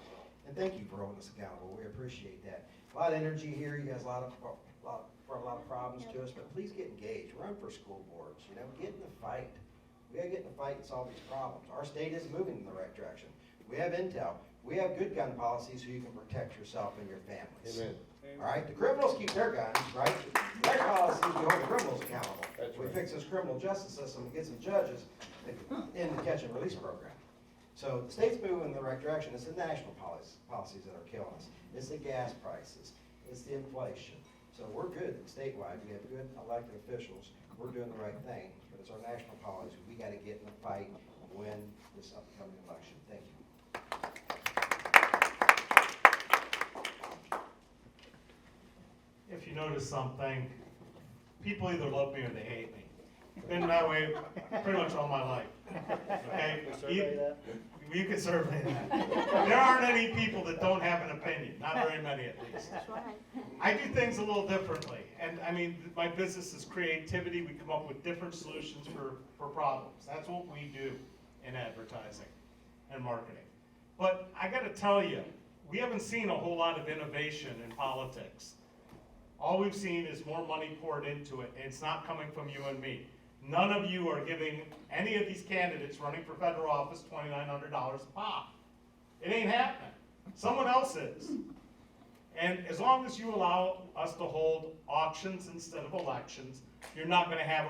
And thank you for holding us accountable. We appreciate that. A lot of energy here. You guys brought a lot of problems to us, but please get engaged. Run for school boards. You know, get in the fight. We got to get in the fight and solve these problems. Our state is moving in the right direction. We have intel. We have good gun policies so you can protect yourself and your families. Amen. All right? The criminals keep their guns, right? Their policies, we hold the criminals accountable. That's We right. fix this criminal justice system and get some judges in the catch and release program. So the state's moving in the right direction. It's the national policies that are killing us. It's the gas prices. It's the inflation. So we're good statewide. We have good elected officials. We're doing the right thing. But it's our national policy. We got to get in the fight and win this upcoming election. Thank you. If you notice something, people either love me or they hate me. Been that way pretty much all my life. Okay? You can survey that. There aren't any people that don't have an opinion, not very many at least. That's right. I do things a little differently. And I mean, my business is creativity. We come up with different solutions for problems. That's what we do in advertising and marketing. But I got to tell you, we haven't seen a whole lot of innovation in politics. All we've seen is more money poured into it, and it's not coming from you and me. None of you are giving any of these candidates running for federal office $2,900 a pop. It ain't happening. Someone else is. And as long as you allow us to hold auctions instead of elections, you're not going to have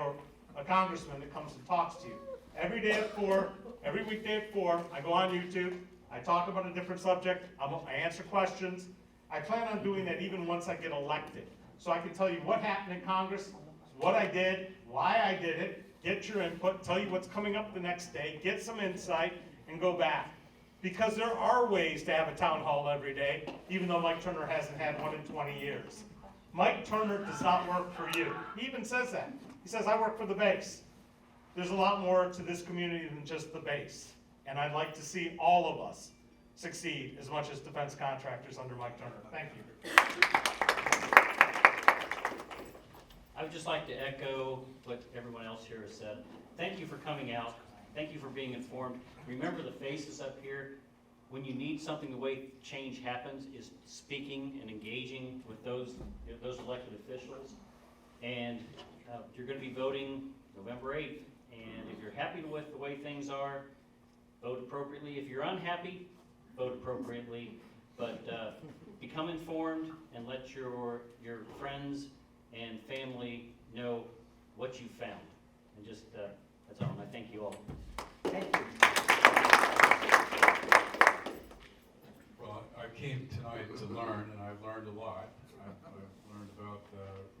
a congressman that comes and talks to you. Every day at 4, every weekday at 4, I go on YouTube, I talk about a different subject, I answer questions. I plan on doing that even once I get elected. So I can tell you what happened in Congress, what I did, why I did it, get your input, tell you what's coming up the next day, get some insight, and go back. Because there are ways to have a town hall every day, even though Mike Turner hasn't had one in 20 years. Mike Turner does not work for you. He even says that. He says, I work for the base. There's a lot more to this community than just the base. And I'd like to see all of us succeed as much as defense contractors under Mike Turner. Thank you. I would just like to echo what everyone else here has said. Thank you for coming out. Thank you for being informed. Remember the faces up here. When you need something, the way change happens is speaking and engaging with those elected officials. And you're going to be voting November 8th, and if you're happy with the way things are, vote appropriately. If you're unhappy, vote appropriately, but become informed and let your friends and family know what you found. And just, that's all, and I thank you all. Thank you. Well, I came tonight to learn, and I've learned a lot. I've learned about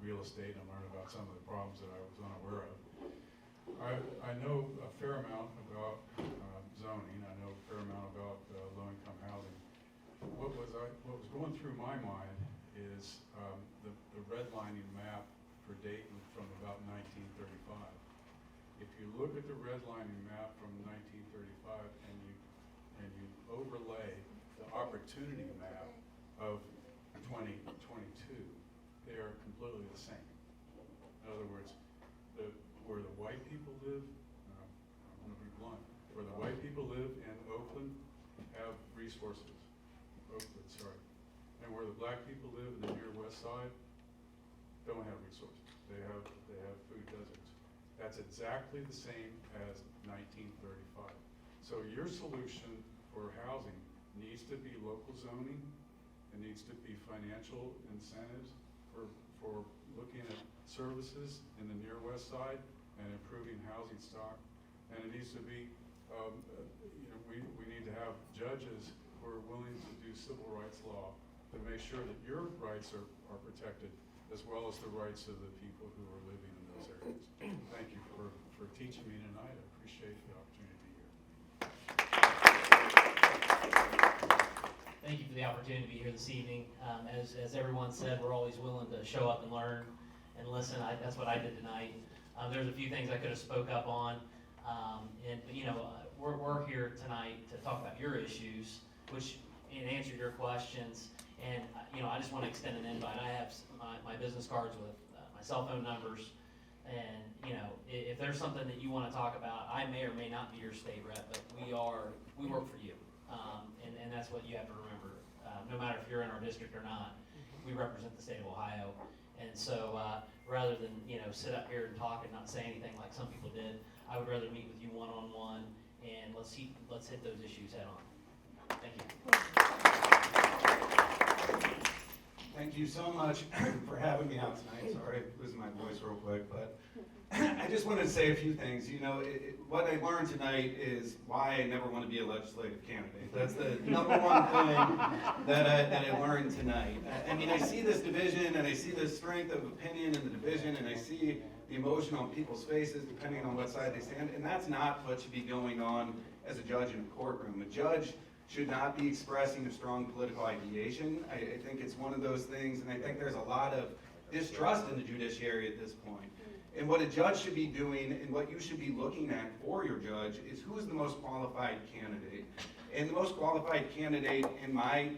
real estate, and learned about some of the problems that I was unaware of. I know a fair amount about zoning. I know a fair amount about low-income housing. What was going through my mind is the redlining map for Dayton from about 1935. If you look at the redlining map from 1935 and you overlay the opportunity map of 2022, they are completely the same. In other words, where the white people live, I'm going to be blunt, where the white people live in Oakland have resources, and where the black people live in the near west side don't have resources. They have food deserts. That's exactly the same as 1935. So your solution for housing needs to be local zoning. It needs to be financial incentives for looking at services in the near west side and improving housing stock. And it needs to be, we need to have judges who are willing to do civil rights law to make sure that your rights are protected, as well as the rights of the people who are living in those areas. Thank you for teaching me tonight. I appreciate the opportunity to be here. Thank you for the opportunity to be here this evening. As everyone said, we're always willing to show up and learn and listen. That's what I did tonight. There's a few things I could have spoke up on, we're here tonight to talk about your issues, which and answer your questions. And I just want to extend an invite. I have my business cards with my cell phone numbers, and if there's something that you want to talk about, I may or may not be your state rep, but we work for you, and that's what you have to remember. No matter if you're in our district or not, we represent the state of Ohio. And so rather than sit up here and talk and not say anything like some people did, I would rather meet with you one-on-one, and let's hit those issues head on. Thank you. Thank you so much for having me out tonight. Sorry, losing my voice real quick, but I just wanted to say a few things. What I learned tonight is why I never want to be a legislative candidate. That's the number one thing that I learned tonight. I mean, I see this division, and I see the strength of opinion in the division, and I see the emotion on people's faces depending on what side they stand, and that's not what should be going on as a judge in a courtroom. A judge should not be expressing a strong political ideation. I think it's one of those things, and I think there's a lot of distrust in the judiciary at this point. And what a judge should be doing, and what you should be looking at for your judge, is who is the most qualified candidate. And the most qualified candidate in my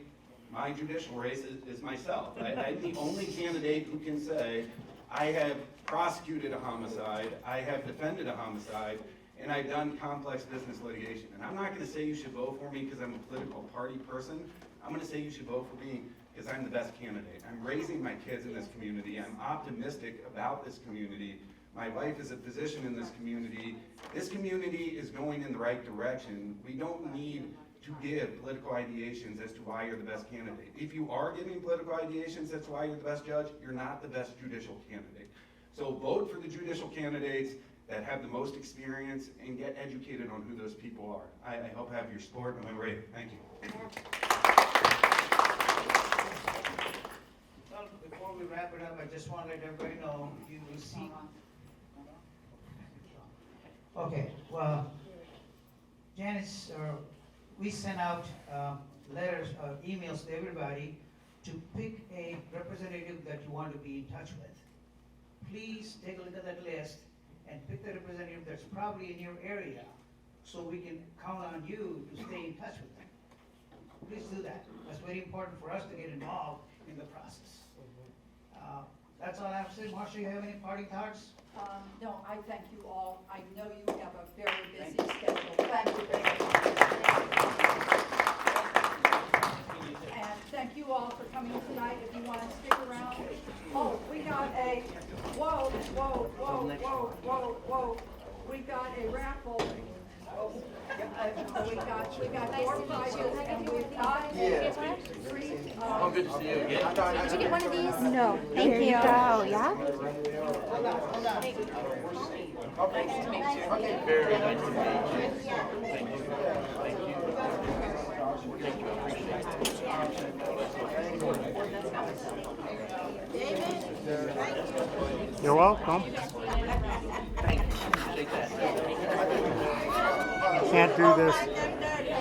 judicial race is myself. I'm the only candidate who can say, I have prosecuted a homicide, I have defended a homicide, and I've done complex business litigation. And I'm not going to say you should vote for me because I'm a political party person. I'm going to say you should vote for me because I'm the best candidate. I'm raising my kids in this community. I'm optimistic about this community. My wife is a physician in this community. This community is going in the right direction. We don't need to give political ideations as to why you're the best candidate. If you are giving political ideations as to why you're the best judge, you're not the best judicial candidate. So vote for the judicial candidates that have the most experience and get educated on who those people are. I hope I have your support November 8th. Thank you. Well, before we wrap it up, I just want to let everybody know you will see. Okay, well, Janice, we sent out letters, emails to everybody to pick a representative that you want to be in touch with. Please take a look at that list and pick the representative that's probably in your area, so we can count on you to stay in touch with them. Please do that. That's very important for us to get involved in the process. That's all I have to say. Marcia, you have any parting thoughts? No, I thank you all. I know you have a very busy schedule. Thank you very much. And thank you all for coming tonight. If you want to stick around. Oh, we got a whoa, whoa, whoa, whoa, whoa, whoa. We got a raffle. We got 4 prizes and we've got free. Oh, good to see you again. Did you get one of these? No. Thank Here you. you go, yeah? Very nice to meet you. Thank you. Thank you. Thank you, I appreciate it. You're welcome. Thank you, appreciate that. Can't do this.